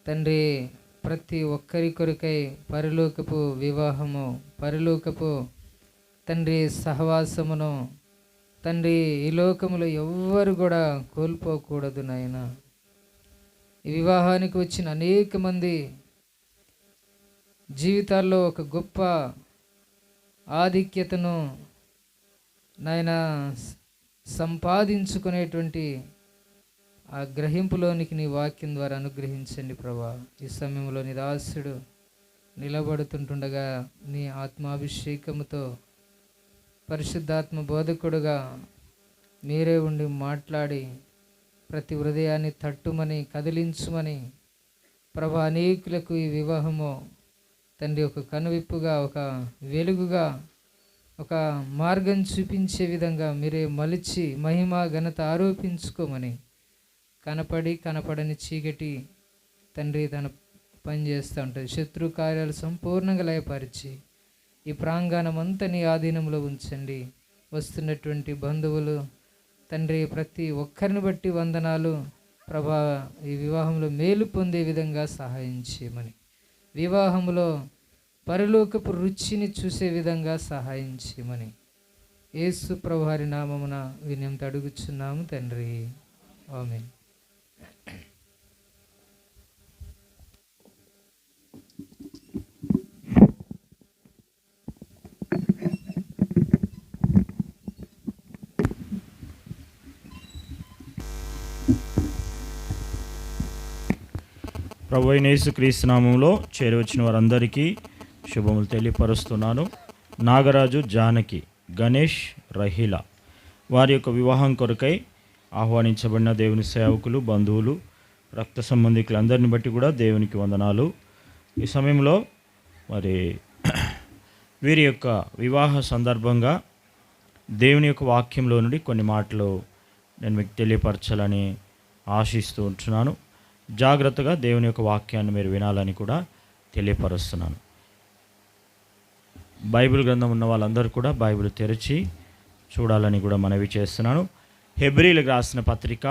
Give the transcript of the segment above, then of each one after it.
తండ్రి ప్రతి ఒక్కరి కొరకై పరలోకపు వివాహము, పరలోకపు తండ్రి సహవాసమును తండ్రి ఈ లోకములో ఎవ్వరు కూడా కోల్పోకూడదు నాయన. ఈ వివాహానికి వచ్చిన అనేక మంది జీవితాల్లో ఒక గొప్ప ఆధిక్యతను నాయన సంపాదించుకునేటువంటి ఆ గ్రహింపులోనికి నీ వాక్యం ద్వారా అనుగ్రహించండి ప్రభా. ఈ సమయంలో నీ దాసుడు నిలబడుతుంటుండగా నీ ఆత్మాభిషేకముతో పరిశుద్ధాత్మ బోధకుడుగా మీరే ఉండి మాట్లాడి ప్రతి హృదయాన్ని తట్టుమని కదిలించుమని ప్రభా, అనేకులకు ఈ వివాహము తండ్రి ఒక కనువిప్పుగా, ఒక వెలుగుగా, ఒక మార్గం చూపించే విధంగా మీరే మలిచి మహిమ ఘనత ఆరోపించుకోమని, కనపడని చీకటి తండ్రి తన పని చేస్తూ ఉంటుంది. శత్రు కార్యాలు సంపూర్ణంగా లయపరిచి ఈ ప్రాంగణం అంతా నీ ఆధీనంలో ఉంచండి. వస్తున్నటువంటి బంధువులు తండ్రి ప్రతి ఒక్కరిని బట్టి వందనాలు ప్రభా. ఈ వివాహంలో మేలు పొందే విధంగా సహాయం చేయమని, వివాహంలో పరలోకపు రుచిని చూసే విధంగా సహాయం చేయమని యేసు ప్రభువారి నామమున వినయంతో అడుగుచున్నాము తండ్రి, ఆమేన్. ప్రభువైన యేసుక్రీస్తు నామములో చేరవచ్చిన వారందరికీ శుభములు తెలియపరుస్తున్నాను. నాగరాజు, జానకి, గణేష్, రహిల వారి యొక్క వివాహం కొరకై ఆహ్వానించబడిన దేవుని సేవకులు, బంధువులు, రక్త సంబంధికులందరిని బట్టి కూడా దేవునికి వందనాలు. ఈ సమయంలో మరి వీరి యొక్క వివాహ సందర్భంగా దేవుని యొక్క వాక్యంలో నుండి కొన్ని మాటలు నేను మీకు తెలియపరచాలని ఆశిస్తూ ఉంటున్నాను. జాగ్రత్తగా దేవుని యొక్క వాక్యాన్ని మీరు వినాలని కూడా తెలియపరుస్తున్నాను. బైబిల్ గ్రంథం ఉన్న వాళ్ళందరూ కూడా బైబిల్ తెరిచి చూడాలని కూడా మనవి చేస్తున్నాను. హెబ్రీలకు రాసిన పత్రిక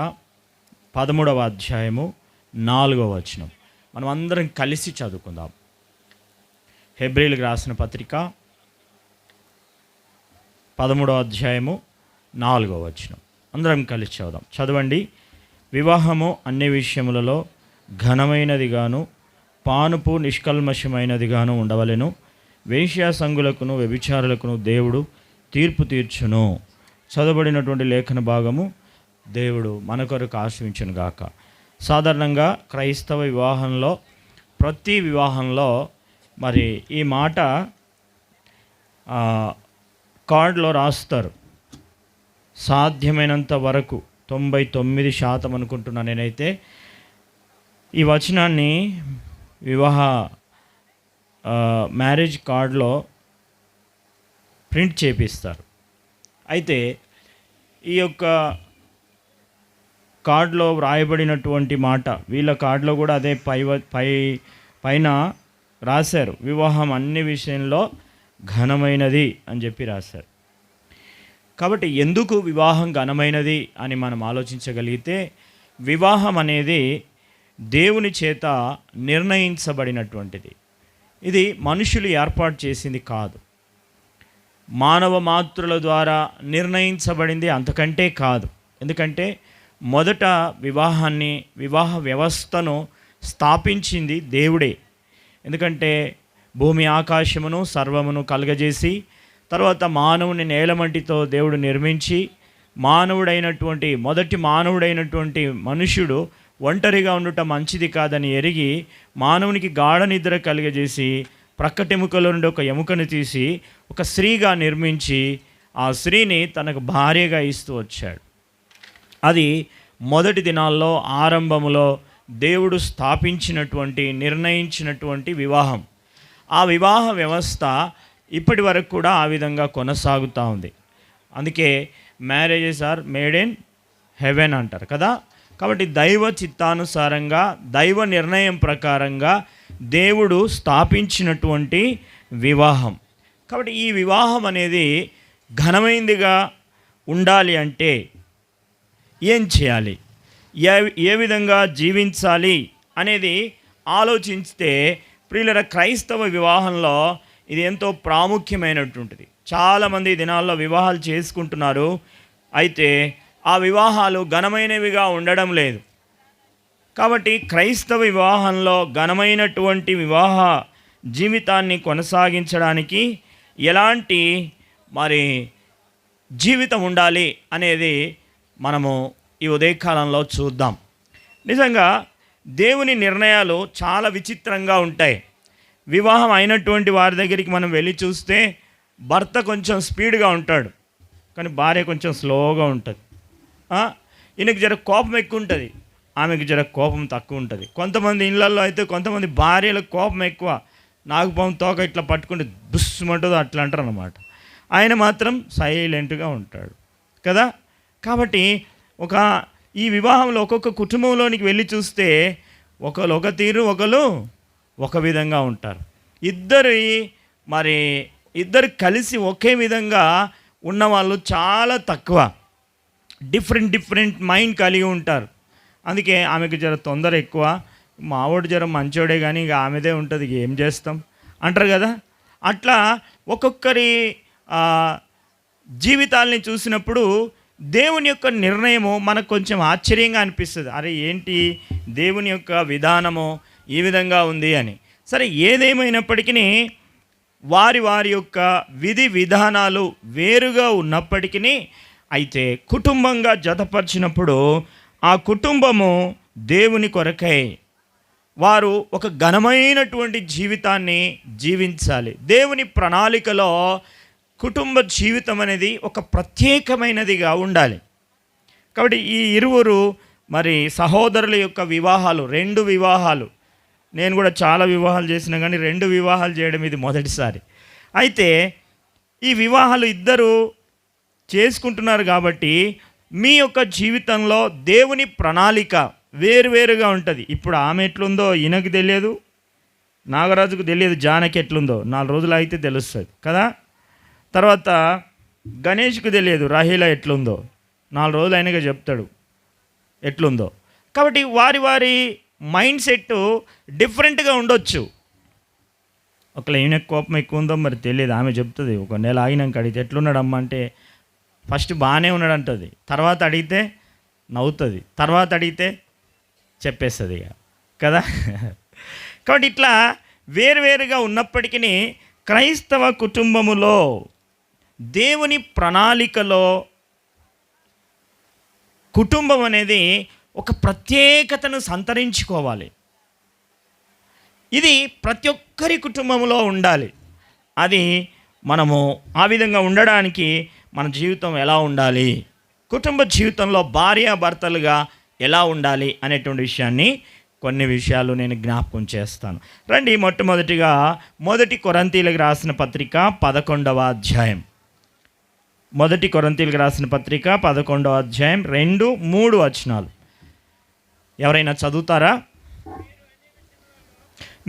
13వ అధ్యాయము 4వ వచనం మనం అందరం కలిసి చదువుకుందాం. హెబ్రీలకు రాసిన పత్రిక 13వ అధ్యాయము 4వ వచనం అందరం కలిసి చదువుదాం. చదవండి. వివాహము అన్ని విషయములలో ఘనమైనదిగాను పానుపు నిష్కల్మషమైనదిగాను ఉండవలెను. వేశ్యాసంగులకును వ్యభిచారులకును దేవుడు తీర్పు తీర్చును. చదవబడినటువంటి లేఖన భాగము దేవుడు మన కొరకు ఆశ్రయించును గాక. సాధారణంగా క్రైస్తవ వివాహంలో, ప్రతి వివాహంలో మరి ఈ మాట కార్డులో రాస్తారు. సాధ్యమైనంత వరకు 99% అనుకుంటున్నాను నేనైతే ఈ వచనాన్ని వివాహ మ్యారేజ్ కార్డులో ప్రింట్ చేపిస్తారు. అయితే ఈ యొక్క కార్డులో వ్రాయబడినటువంటి మాట వీళ్ళ కార్డులో కూడా అదే పైన రాశారు. వివాహం అన్ని విషయంలో ఘనమైనది అని చెప్పి రాశారు. కాబట్టి ఎందుకు వివాహం ఘనమైనది అని మనం ఆలోచించగలిగితే, వివాహం అనేది దేవుని చేత నిర్ణయించబడినటువంటిది. ఇది మనుషులు ఏర్పాటు చేసింది కాదు, మానవ మాతృల ద్వారా నిర్ణయించబడింది అంతకంటే కాదు. ఎందుకంటే మొదట వివాహ వ్యవస్థను స్థాపించింది దేవుడే. ఎందుకంటే భూమి ఆకాశమును సర్వమును కలుగజేసి తర్వాత మానవుని నేలమంటితో దేవుడు నిర్మించి మొదటి మానవుడైనటువంటి మనుష్యుడు ఒంటరిగా ఉండటం మంచిది కాదని ఎరిగి మానవునికి గాఢ నిద్ర కలిగజేసి ప్రక్కటెముకలో నుండి ఒక ఎముకను తీసి ఒక స్త్రీగా నిర్మించి ఆ స్త్రీని తనకు భార్యగా ఇస్తూ వచ్చాడు. అది మొదటి దినాల్లో ఆరంభములో దేవుడు నిర్ణయించినటువంటి వివాహం. ఆ వివాహ వ్యవస్థ ఇప్పటి వరకు కూడా ఆ విధంగా కొనసాగుతూ ఉంది. అందుకే marriages are made in heaven అంటారు కదా. కాబట్టి దైవ చిత్తానుసారంగా, దైవ నిర్ణయం ప్రకారంగా దేవుడు స్థాపించినటువంటి వివాహం. కాబట్టి ఈ వివాహం అనేది ఘనమైందిగా ఉండాలి అంటే ఏం చేయాలి, ఏ విధంగా జీవించాలి అనేది ఆలోచిస్తే ప్రియులరా, క్రైస్తవ వివాహంలో ఇది ఎంతో ప్రాముఖ్యమైనటువంటిది. చాలామంది ఈ దినాల్లో వివాహాలు చేసుకుంటున్నారు, అయితే ఆ వివాహాలు ఘనమైనవిగా ఉండడం లేదు. కాబట్టి క్రైస్తవ వివాహంలో ఘనమైనటువంటి వివాహ జీవితాన్ని కొనసాగించడానికి ఎలాంటి జీవితం ఉండాలి అనేది మనము ఈ ఉదయకాలంలో చూద్దాం. నిజంగా దేవుని నిర్ణయాలు చాలా విచిత్రంగా ఉంటాయి. వివాహం అయినటువంటి వారి దగ్గరికి మనం వెళ్ళి చూస్తే భర్త కొంచెం స్పీడ్గా ఉంటాడు, కానీ భార్య కొంచెం స్లోగా ఉంటుంది. ఈయనకి జర కోపం ఎక్కువ ఉంటుంది, ఆమెకు జర కోపం తక్కువ ఉంటుంది. కొంతమంది ఇళ్ళల్లో అయితే కొంతమంది భార్యలకు కోపం ఎక్కువ, నాగుపాము తోక ఇట్లా పట్టుకుంటే బుస్సుమంటుందో అట్లా అంటారు అన్నమాట. ఆయన మాత్రం సైలెంట్గా ఉంటాడు కదా. కాబట్టి ఈ వివాహంలో ఒక్కొక్క కుటుంబంలోనికి వెళ్ళి చూస్తే ఒకరు ఒక తీరు, ఒకరు ఒక విధంగా ఉంటారు. ఇద్దరు కలిసి ఒకే విధంగా ఉన్నవాళ్ళు చాలా తక్కువ. డిఫరెంట్ మైండ్ కలిగి ఉంటారు. అందుకే ఆమెకు జర తొందర ఎక్కువ, మావాడు జర మంచోడే కానీ ఇక ఆమెదే ఉంటుంది, ఇక ఏం చేస్తాం అంటారు కదా. అట్లా ఒక్కొక్కరి జీవితాలని చూసినప్పుడు దేవుని యొక్క నిర్ణయము మనకు కొంచెం ఆశ్చర్యంగా అనిపిస్తుంది. అరే ఏంటి దేవుని యొక్క విధానము ఈ విధంగా ఉంది అని. సరే, ఏదేమైనప్పటికీ వారి యొక్క విధి విధానాలు వేరుగా ఉన్నప్పటికీ, అయితే కుటుంబంగా జతపరిచినప్పుడు ఆ కుటుంబము దేవుని కొరకై వారు ఒక ఘనమైనటువంటి జీవితాన్ని జీవించాలి. దేవుని ప్రణాళికలో కుటుంబ జీవితం అనేది ఒక ప్రత్యేకమైనదిగా ఉండాలి. కాబట్టి ఈ ఇరువురు సహోదరుల యొక్క వివాహాలు, 2 వివాహాలు, నేను కూడా చాలా వివాహాలు చేసినా కానీ 2 వివాహాలు చేయడం ఇది మొదటిసారి. అయితే ఈ వివాహాలు ఇద్దరు చేసుకుంటున్నారు కాబట్టి మీ యొక్క జీవితంలో దేవుని ప్రణాళిక వేరువేరుగా ఉంటుంది. ఇప్పుడు ఆమె ఎట్లుందో ఈయనకు తెలియదు, నాగరాజుకు తెలియదు జానకి ఎట్లుందో, 4 రోజులు అయితే తెలుస్తుంది కదా. తర్వాత గణేష్కు తెలియదు రహీలా ఎట్లుందో, 4 రోజులు అయినాక చెప్తాడు ఎట్లుందో. కాబట్టి వారి మైండ్ సెట్ డిఫరెంట్గా ఉండొచ్చు. ఒకవేళ ఈయనకు కోపం ఎక్కువ ఉందో మరి తెలియదు, ఆమె చెప్తుంది. ఒక నెల ఆగినాక అడిగితే ఎట్లున్నాడమ్మా అంటే ఫస్ట్ బాగానే ఉన్నాడు అంటుంది, తర్వాత అడిగితే నవ్వుతుంది, తర్వాత అడిగితే చెప్పేస్తుంది ఇక కదా. కాబట్టి ఇట్లా వేరువేరుగా ఉన్నప్పటికీ క్రైస్తవ కుటుంబములో దేవుని ప్రణాళికలో కుటుంబం అనేది ఒక ప్రత్యేకతను సంతరించుకోవాలి. ఇది ప్రతి ఒక్కరి కుటుంబంలో ఉండాలి. అది మనము ఆ విధంగా ఉండడానికి మన జీవితం ఎలా ఉండాలి, కుటుంబ జీవితంలో భార్యాభర్తలుగా ఎలా ఉండాలి అనేటువంటి విషయాన్ని కొన్ని విషయాలు నేను జ్ఞాపకం చేస్తాను. రండి, మొట్టమొదటిగా 1 కొరింథీయులకు రాసిన పత్రిక 11వ అధ్యాయం. 1 కొరింథీయులకు రాసిన పత్రిక 11వ అధ్యాయం 2-3 వచనాలు ఎవరైనా చదువుతారా?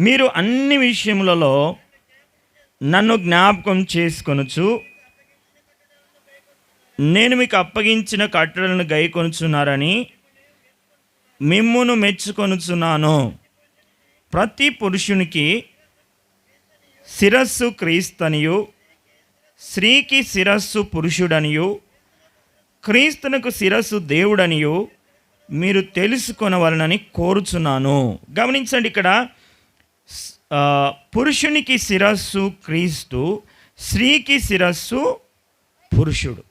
మీరు అన్ని విషయములలో నన్ను జ్ఞాపకం చేసుకొనుచు నేను మీకు అప్పగించిన కట్టడలను గైకొనుచున్నారని మిమ్మును మెచ్చుకొనుచున్నాను. ప్రతి పురుషునికి శిరస్సు క్రీస్తనియు, స్త్రీకి శిరస్సు పురుషుడనియు, క్రీస్తునకు శిరస్సు దేవుడనియు మీరు తెలుసుకొనవలనని కోరుచున్నాను. గమనించండి, ఇక్కడ పురుషునికి శిరస్సు క్రీస్తు, స్త్రీకి శిరస్సు పురుషుడు.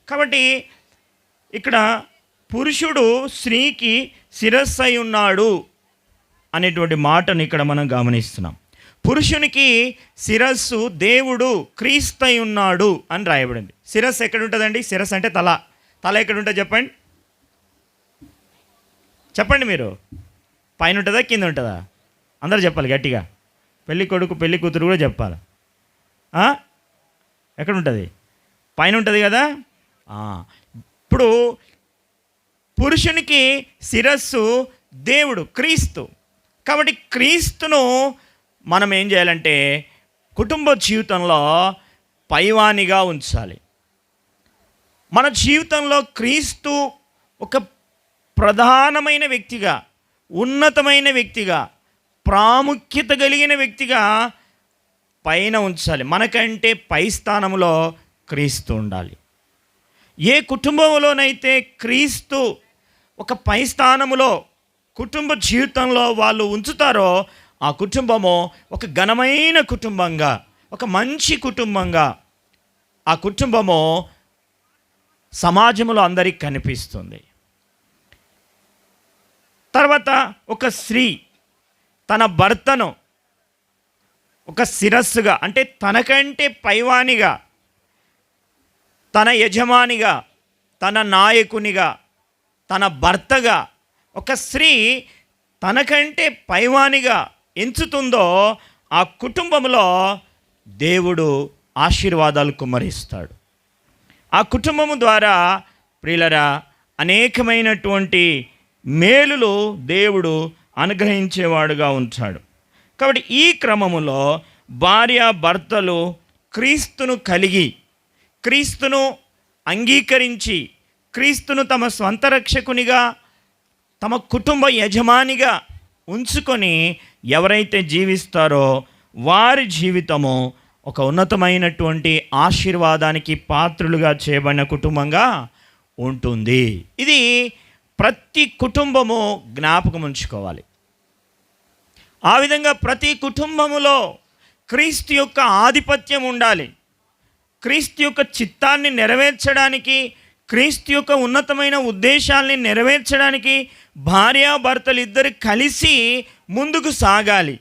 కాబట్టి ఇక్కడ పురుషుడు స్త్రీకి శిరస్సు అయి ఉన్నాడు అనేటువంటి మాటను ఇక్కడ మనం గమనిస్తున్నాం. పురుషునికి శిరస్సు దేవుడు క్రీస్తు అయి ఉన్నాడు అని రాయబడింది. శిరస్సు ఎక్కడ ఉంటుందండి? శిరస్సు అంటే తల. తల ఎక్కడ ఉంటుంది చెప్పండి? చెప్పండి మీరు. పైన ఉంటుందా కింద ఉంటుందా? అందరూ చెప్పాలి గట్టిగా. పెళ్ళి కొడుకు పెళ్ళి కూతురు కూడా చెప్పాలి. ఎక్కడ ఉంటుంది? పైన ఉంటుంది కదా. ఇప్పుడు పురుషునికి శిరస్సు దేవుడు క్రీస్తు. కాబట్టి క్రీస్తును మనం ఏం చేయాలంటే కుటుంబ జీవితంలో పైవానిగా ఉంచాలి. మన జీవితంలో క్రీస్తు ఒక ప్రధానమైన వ్యక్తిగా, ఉన్నతమైన వ్యక్తిగా, ప్రాముఖ్యత కలిగిన వ్యక్తిగా పైన ఉంచాలి. మనకంటే పై స్థానంలో క్రీస్తు ఉండాలి. ఏ కుటుంబంలోనైతే క్రీస్తు ఒక పై స్థానంలో కుటుంబ జీవితంలో వాళ్ళు ఉంచుతారో ఆ కుటుంబము ఒక ఘనమైన కుటుంబంగా, ఒక మంచి కుటుంబంగా ఆ కుటుంబము సమాజంలో అందరికీ కనిపిస్తుంది. తర్వాత ఒక స్త్రీ తన భర్తను ఒక శిరస్సుగా, అంటే తనకంటే పైవానిగా, తన యజమానిగా, తన నాయకునిగా, తన భర్తగా ఒక స్త్రీ తనకంటే పైవానిగా ఎంచుతుందో ఆ కుటుంబంలో దేవుడు ఆశీర్వాదాలు కుమ్మరిస్తాడు. ఆ కుటుంబము ద్వారా ప్రియులరా అనేకమైనటువంటి మేలులు దేవుడు అనుగ్రహించేవాడుగా ఉంటాడు. కాబట్టి ఈ క్రమములో భార్య భర్తలు క్రీస్తును కలిగి, క్రీస్తును అంగీకరించి, క్రీస్తును తమ స్వంత రక్షకునిగా, తమ కుటుంబ యజమానిగా ఉంచుకొని ఎవరైతే జీవిస్తారో వారి జీవితము ఒక ఉన్నతమైనటువంటి ఆశీర్వాదానికి పాత్రులుగా చేయబడిన కుటుంబంగా ఉంటుంది. ఇది ప్రతి కుటుంబము జ్ఞాపకం ఉంచుకోవాలి. ఆ విధంగా ప్రతి కుటుంబములో క్రీస్తు యొక్క ఆధిపత్యం ఉండాలి. క్రీస్తు యొక్క చిత్తాన్ని నెరవేర్చడానికి, క్రీస్తు యొక్క ఉన్నతమైన ఉద్దేశాల్ని నెరవేర్చడానికి భార్యాభర్తలు ఇద్దరు కలిసి ముందుకు సాగాలి.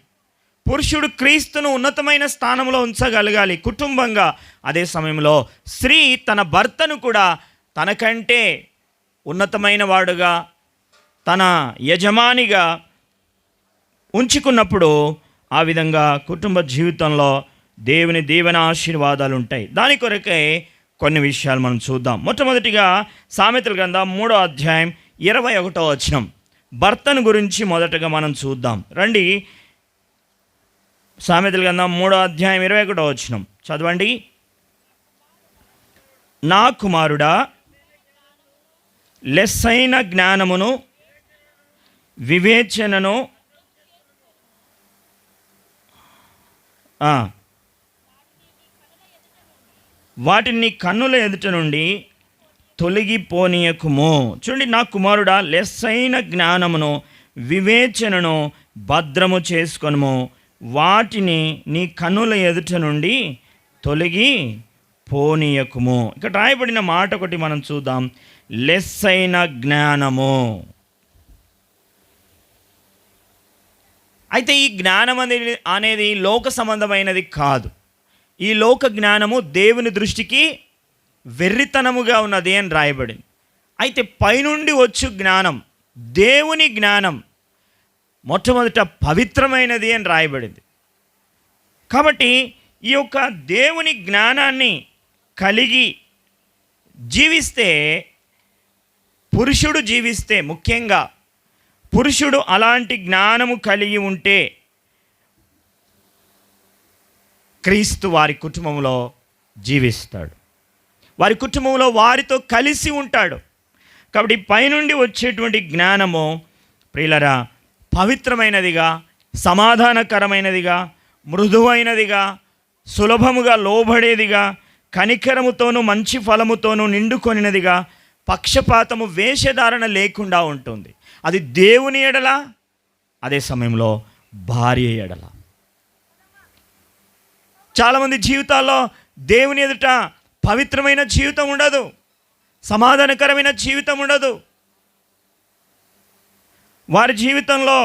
పురుషుడు క్రీస్తును ఉన్నతమైన స్థానంలో ఉంచగలగాలి కుటుంబంగా. అదే సమయంలో స్త్రీ తన భర్తను కూడా తనకంటే ఉన్నతమైన వాడుగా, తన యజమానిగా ఉంచుకున్నప్పుడు ఆ విధంగా కుటుంబ జీవితంలో దేవుని దీవెన ఆశీర్వాదాలు ఉంటాయి. దాని కొరకై కొన్ని విషయాలు మనం చూద్దాం. మొట్టమొదటిగా సామెతల గ్రంథం 3వ అధ్యాయం 21వ వచనం, భర్తను గురించి మొదటగా మనం చూద్దాం. రండి, సామెతల గ్రంథం 3వ అధ్యాయం 21వ వచనం చదవండి. నా కుమారుడా, లెస్సైన జ్ఞానమును వివేచనను వాటిని కన్నుల ఎదుట నుండి తొలగిపోనీయకుము. చూడండి, నా కుమారుడా, లెస్సైన జ్ఞానమును వివేచనను భద్రము చేసుకొనుము, వాటిని నీ కన్నుల ఎదుట నుండి తొలగి పోనీయకుము. ఇక్కడ రాయబడిన మాట ఒకటి మనం చూద్దాం, లెస్సైన జ్ఞానము. అయితే ఈ జ్ఞానం అనేది లోక సంబంధమైనది కాదు. ఈ లోక జ్ఞానము దేవుని దృష్టికి వెర్రితనముగా ఉన్నది అని రాయబడింది. అయితే పైనుండి వచ్చు జ్ఞానం, దేవుని జ్ఞానం మొట్టమొదట పవిత్రమైనది అని రాయబడింది. కాబట్టి ఈ యొక్క దేవుని జ్ఞానాన్ని కలిగి జీవిస్తే, పురుషుడు జీవిస్తే, ముఖ్యంగా పురుషుడు అలాంటి జ్ఞానము కలిగి ఉంటే క్రీస్తు వారి కుటుంబంలో జీవిస్తాడు, వారి కుటుంబంలో వారితో కలిసి ఉంటాడు. కాబట్టి పైనుండి వచ్చేటువంటి జ్ఞానము ప్రియులరా పవిత్రమైనదిగా, సమాధానకరమైనదిగా, మృదువైనదిగా, సులభముగా లోబడేదిగా, కనికరముతోనూ మంచి ఫలముతోనూ నిండుకొనినదిగా, పక్షపాతము వేషధారణ లేకుండా ఉంటుంది. అది దేవుని ఎడల, అదే సమయంలో భార్య ఎడల. చాలామంది జీవితాల్లో దేవుని ఎదుట పవిత్రమైన జీవితం ఉండదు, సమాధానకరమైన జీవితం ఉండదు. వారి జీవితంలో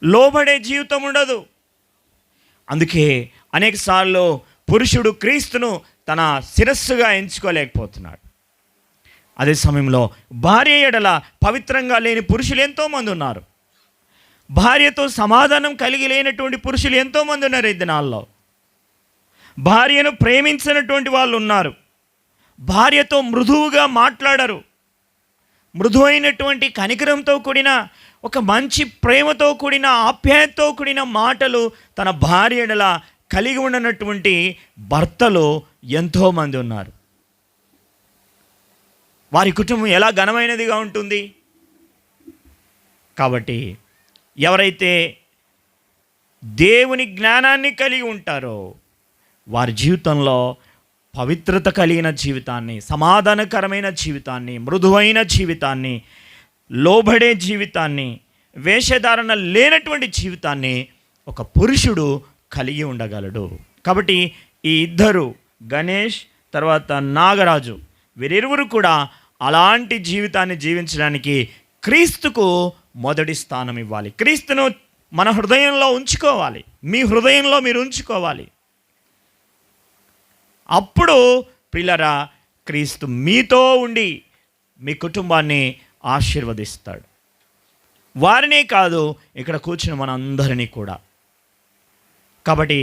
లోబడే జీవితం ఉండదు. అందుకే అనేకసార్లు పురుషుడు క్రీస్తును తన శిరస్సుగా ఎంచుకోలేకపోతున్నాడు. అదే సమయంలో భార్య ఎడల పవిత్రంగా లేని పురుషులు ఎంతోమంది ఉన్నారు. భార్యతో సమాధానం కలిగి లేనటువంటి పురుషులు ఎంతోమంది ఉన్నారు ఈ దినాల్లో. భార్యను ప్రేమించినటువంటి వాళ్ళు ఉన్నారు. భార్యతో మృదువుగా మాట్లాడరు. మృదువైనటువంటి కనికరంతో కూడిన, ఒక మంచి ప్రేమతో కూడిన, ఆప్యాయతతో కూడిన మాటలు తన భార్య ఎడల కలిగి ఉండనటువంటి భర్తలు ఎంతోమంది ఉన్నారు. వారి కుటుంబం ఎలా ఘనమైనదిగా ఉంటుంది. కాబట్టి ఎవరైతే దేవుని జ్ఞానాన్ని కలిగి ఉంటారో వారి జీవితంలో పవిత్రత కలిగిన జీవితాన్ని, సమాధానకరమైన జీవితాన్ని, మృదువైన జీవితాన్ని, లోబడే జీవితాన్ని, వేషధారణ లేనటువంటి జీవితాన్ని ఒక పురుషుడు కలిగి ఉండగలడు. కాబట్టి ఈ ఇద్దరు, గణేష్ తర్వాత నాగరాజు, వీరిరువురు కూడా అలాంటి జీవితాన్ని జీవించడానికి క్రీస్తుకు మొదటి స్థానం ఇవ్వాలి. క్రీస్తును మన హృదయంలో ఉంచుకోవాలి, మీ హృదయంలో మీరు ఉంచుకోవాలి. అప్పుడు ప్రియులారా, క్రీస్తు మీతో ఉండి మీ కుటుంబాన్ని ఆశీర్వదిస్తాడు. వారినే కాదు, ఇక్కడ కూర్చుని మనందరినీ కూడా. కాబట్టి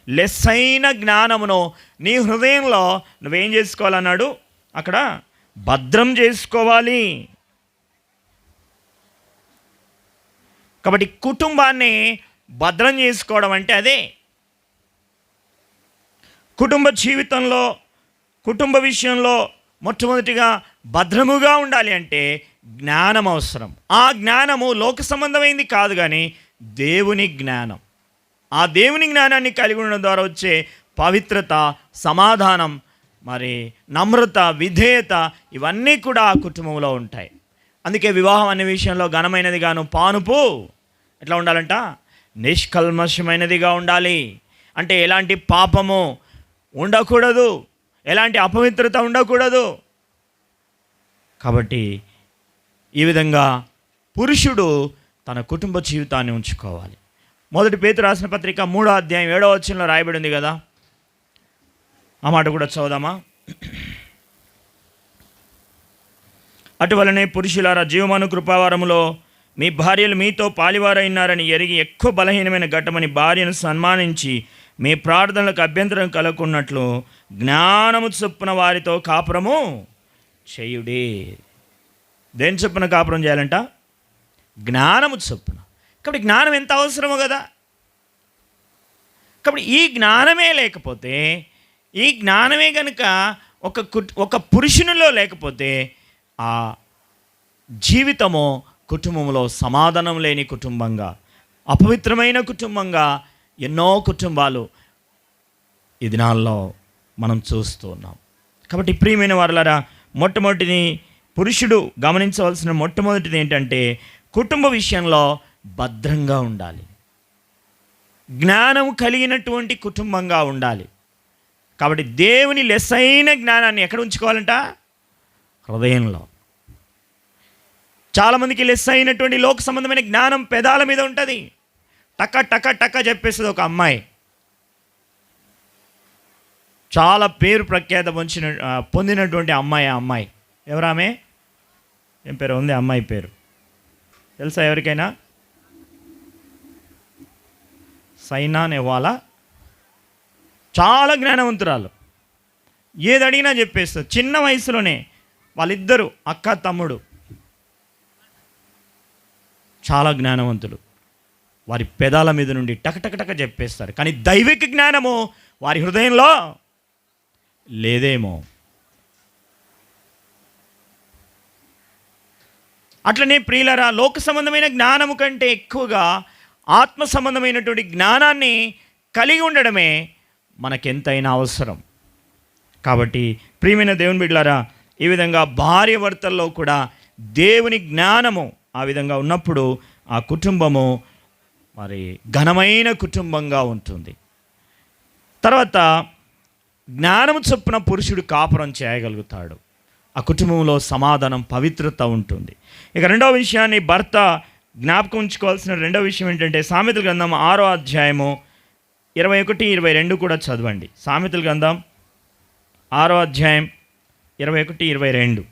లెస్సైన జ్ఞానమును నీ హృదయంలో నువ్వేం చేసుకోవాలన్నాడు అక్కడ? భద్రం చేసుకోవాలి. కాబట్టి కుటుంబాన్ని భద్రం చేసుకోవడం అంటే అదే. కుటుంబ జీవితంలో, కుటుంబ విషయంలో మొట్టమొదటిగా భద్రముగా ఉండాలి అంటే జ్ఞానం అవసరం. ఆ జ్ఞానము లోక సంబంధమైంది కాదు, కానీ దేవుని జ్ఞానం. ఆ దేవుని జ్ఞానాన్ని కలిగి ఉండడం ద్వారా వచ్చే పవిత్రత, సమాధానం, మరి నమ్రత, విధేయత, ఇవన్నీ కూడా ఆ కుటుంబంలో ఉంటాయి. అందుకే వివాహం అనే విషయంలో ఘనమైనదిగాను, పానుపు ఎట్లా ఉండాలంట? నిష్కల్మషమైనదిగా ఉండాలి. అంటే ఎలాంటి పాపము ఉండకూడదు, ఎలాంటి అపవిత్రత ఉండకూడదు. కాబట్టి ఈ విధంగా పురుషుడు తన కుటుంబ జీవితాన్ని ఉంచుకోవాలి. మొదటి పేతురు రాసిన పత్రిక 3వ అధ్యాయం 7వ వచనంలో రాయబడి ఉంది కదా, ఆ మాట కూడా చదువుదామా? అటువలనే పురుషులారా, జీవమాను కృపావారములో మీ భార్యలు మీతో పాలివారైనారని ఎరిగి ఎక్కువ బలహీనమైన ఘట్టమని భార్యను సన్మానించి మీ ప్రార్థనలకు అభ్యంతరం కలగకున్నట్లు జ్ఞానము చొప్పున వారితో కాపురము చేయుడి. దేని చొప్పున కాపురం చేయాలంట? జ్ఞానము చొప్పున. కాబట్టి జ్ఞానం ఎంత అవసరమో కదా. కాబట్టి ఈ జ్ఞానమే లేకపోతే, ఈ జ్ఞానమే కనుక ఒక పురుషునిలో లేకపోతే ఆ జీవితము కుటుంబంలో సమాధానం లేని కుటుంబంగా, అపవిత్రమైన కుటుంబంగా ఎన్నో కుటుంబాలు ఈ దినాల్లో మనం చూస్తూ ఉన్నాం. కాబట్టి ప్రియమైన వారలారా, మొట్టమొదటిది పురుషుడు గమనించవలసిన మొట్టమొదటిది ఏంటంటే కుటుంబ విషయంలో భద్రంగా ఉండాలి, జ్ఞానం కలిగినటువంటి కుటుంబంగా ఉండాలి. కాబట్టి దేవుని లెస్సైన జ్ఞానాన్ని ఎక్కడ ఉంచుకోవాలంట? హృదయంలో. చాలామందికి లెస్ అయినటువంటి లోక సంబంధమైన జ్ఞానం పెదాల మీద ఉంటుంది. టక టక టక చెప్పేస్తుంది ఒక అమ్మాయి. చాలా పేరు ప్రఖ్యాత పొందినటువంటి అమ్మాయి. ఎవరామె? ఏం పేరు ఉంది అమ్మాయి పేరు? తెలుసా ఎవరికైనా? సైనా నెహ్వాలా. చాలా జ్ఞానవంతురాలు, ఏది అడిగినా చెప్పేస్తారు. చిన్న వయసులోనే వాళ్ళిద్దరూ అక్క తమ్ముడు చాలా జ్ఞానవంతులు. వారి పెదాల మీద నుండి టకటకటక చెప్పేస్తారు. కానీ దైవిక జ్ఞానము వారి హృదయంలో లేదేమో. అట్లనే ప్రియులరా, లోక సంబంధమైన జ్ఞానము కంటే ఎక్కువగా ఆత్మ సంబంధమైనటువంటి జ్ఞానాన్ని కలిగి ఉండడమే మనకెంతైనా అవసరం. కాబట్టి ప్రియమైన దేవుని బిడ్డలారా, ఈ విధంగా భార్య భర్తల్లో కూడా దేవుని జ్ఞానము ఆ విధంగా ఉన్నప్పుడు ఆ కుటుంబము మరి ఘనమైన కుటుంబంగా ఉంటుంది. తర్వాత జ్ఞానము చొప్పున పురుషుడు కాపురం చేయగలుగుతాడు. ఆ కుటుంబంలో సమాధానం, పవిత్రత ఉంటుంది. ఇక రెండవ విషయాన్ని భర్త జ్ఞాపకం ఉంచుకోవాల్సిన రెండవ విషయం ఏంటంటే సామెతల గ్రంథం 6వ అధ్యాయము 21, 22 కూడా చదవండి. సామెతల గ్రంథం 6వ అధ్యాయం 21, 22.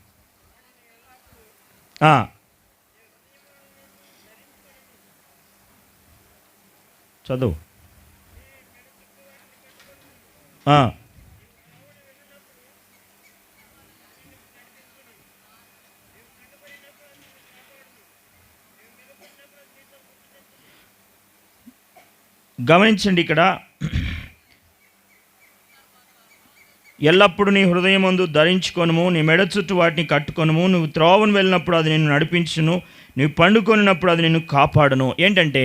చదువు. గమనించండి, ఇక్కడ ఎల్లప్పుడూ నీ హృదయమందు ధరించుకొనుము, నీ మెడ చుట్టూ వాటిని కట్టుకొనుము, నువ్వు త్రోవను వెళ్ళినప్పుడు అది నిన్ను నడిపించును, నువ్వు పండుకొనినప్పుడు అది నిన్ను కాపాడును. ఏంటంటే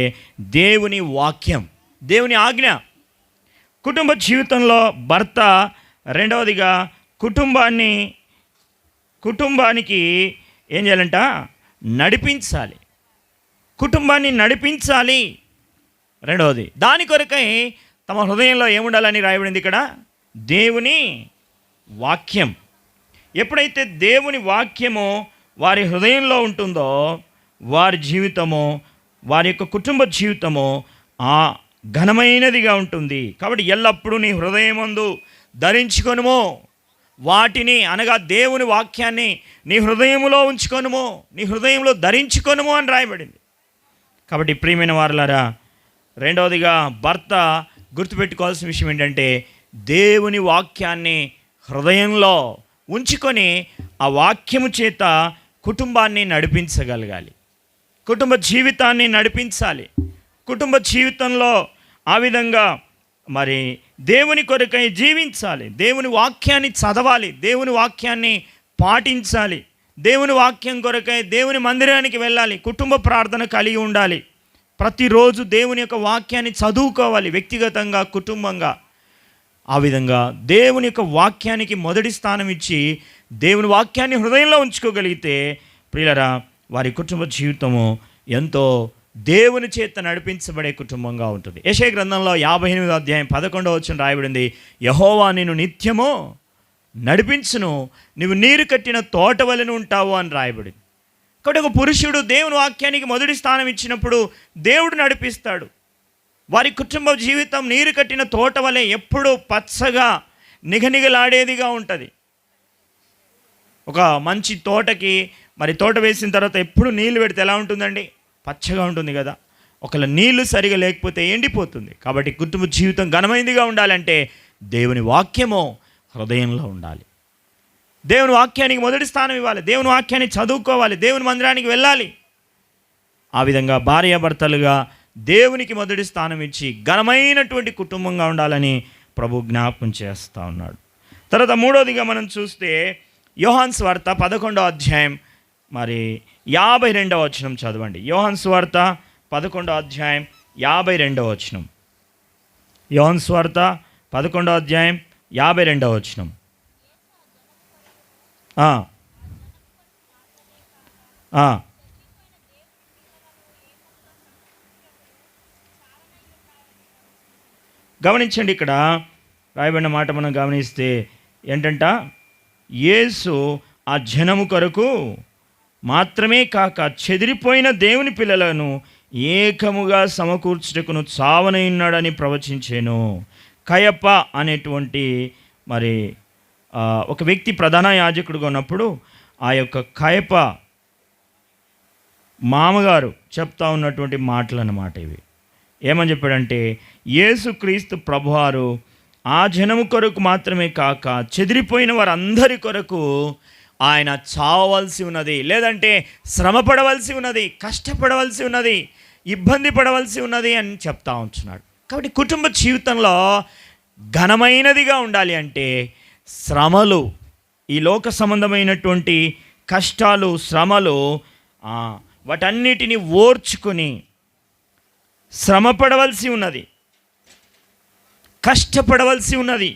దేవుని వాక్యం, దేవుని ఆజ్ఞ. కుటుంబ జీవితంలో భర్త రెండవదిగా కుటుంబానికి ఏం చేయాలంట? నడిపించాలి. కుటుంబాన్ని నడిపించాలి. రెండవది, దాని కొరకై తమ హృదయంలో ఏముండాలని రాయబడింది ఇక్కడ? దేవుని వాక్యం. ఎప్పుడైతే దేవుని వాక్యము వారి హృదయంలో ఉంటుందో వారి జీవితము, వారి యొక్క కుటుంబ జీవితము ఘనమైనదిగా ఉంటుంది. కాబట్టి ఎల్లప్పుడూ నీ హృదయమందు ధరించుకొనుము వాటిని, అనగా దేవుని వాక్యాన్ని నీ హృదయములో ఉంచుకొనుము, నీ హృదయంలో ధరించుకొనుము అని రాయబడింది. కాబట్టి ప్రియమైన వారలారా, రెండవదిగా భర్త గుర్తుపెట్టుకోవాల్సిన విషయం ఏంటంటే దేవుని వాక్యాన్ని హృదయంలో ఉంచుకొని ఆ వాక్యము చేత కుటుంబాన్ని నడిపించగలగాలి, కుటుంబ జీవితాన్ని నడిపించాలి. కుటుంబ జీవితంలో ఆ విధంగా మరి దేవుని కొరకై జీవించాలి, దేవుని వాక్యాన్ని చదవాలి, దేవుని వాక్యాన్ని పాటించాలి, దేవుని వాక్యం కొరకై దేవుని మందిరానికి వెళ్ళాలి, కుటుంబ ప్రార్థన కలిగి ఉండాలి, ప్రతిరోజు దేవుని యొక్క వాక్యాన్ని చదువుకోవాలి, వ్యక్తిగతంగా కుటుంబంగా. ఆ విధంగా దేవుని యొక్క వాక్యానికి మొదటి స్థానం ఇచ్చి దేవుని వాక్యాన్ని హృదయంలో ఉంచుకోగలిగితే ప్రియులరా, వారి కుటుంబ జీవితము ఎంతో దేవుని చేత నడిపించబడే కుటుంబంగా ఉంటుంది. యెషయా గ్రంథంలో 58వ అధ్యాయం 11వ వచనం రాయబడింది, యెహోవా నిన్ను నిత్యము నడిపించును, నువ్వు నీరు కట్టిన తోట వలె ఉంటావు అని రాయబడింది. కాబట్టి ఒక పురుషుడు దేవుని వాక్యానికి మొదటి స్థానం ఇచ్చినప్పుడు దేవుడు నడిపిస్తాడు. వారి కుటుంబ జీవితం నీరు కట్టిన తోట వలె ఎప్పుడూ పచ్చగా నిగనిగలాడేదిగా ఉంటుంది. ఒక మంచి తోటకి మరి తోట వేసిన తర్వాత ఎప్పుడు నీళ్లు పెడితే ఎలా ఉంటుందండి? పచ్చగా ఉంటుంది కదా. ఒకవేళ నీళ్లు సరిగా లేకపోతే ఎండిపోతుంది. కాబట్టి కుటుంబ జీవితం ఘనమైనదిగా ఉండాలంటే దేవుని వాక్యము హృదయంలో ఉండాలి. దేవుని వాక్యానికి మొదటి స్థానం ఇవ్వాలి, దేవుని వాక్యాన్ని చదువుకోవాలి, దేవుని మందిరానికి వెళ్ళాలి. ఆ విధంగా భార్యాభర్తలుగా దేవునికి మొదటి స్థానం ఇచ్చి ఘనమైనటువంటి కుటుంబంగా ఉండాలని ప్రభు జ్ఞాపకం చేస్తూ ఉన్నాడు. తర్వాత మూడవదిగా మనం చూస్తే యోహాను సువార్త 11వ అధ్యాయం మరి 52వ వచనం చదవండి. యోహాను సువార్త 11వ అధ్యాయం 52వ వచనం. యోహాను సువార్త 11వ అధ్యాయం 52వ వచనం. గమనించండి, ఇక్కడ రాయబడిన మాట మనం గమనిస్తే ఏంటంట, యేసు ఆ జనము కొరకు మాత్రమే కాక చెదిరిపోయిన దేవుని పిల్లలను ఏకముగా సమకూర్చుటకును చావనయున్నాడని ప్రవచించాను. కయప అనేటువంటి మరి ఒక వ్యక్తి ప్రధాన యాజకుడుగా ఉన్నప్పుడు ఆ యొక్క కయప మామగారు చెప్తా ఉన్నటువంటి మాటలు అన్నమాట ఇవి. ఏమని చెప్పాడంటే, యేసుక్రీస్తు ప్రభువారు ఆ జనము కొరకు మాత్రమే కాక చెదిరిపోయిన వారందరి కొరకు ఆయన చావవలసి ఉన్నది, లేదంటే శ్రమ పడవలసి ఉన్నది, కష్టపడవలసి ఉన్నది, ఇబ్బంది పడవలసి ఉన్నది అని చెప్తా ఉంటున్నాడు. కాబట్టి కుటుంబ జీవితంలో ఘనమైనదిగా ఉండాలి అంటే శ్రమలు, ఈ లోక సంబంధమైనటువంటి కష్టాలు, శ్రమలు, వాటన్నిటిని ఓర్చుకొని శ్రమ పడవలసి ఉన్నది, కష్టపడవలసి ఉన్నది.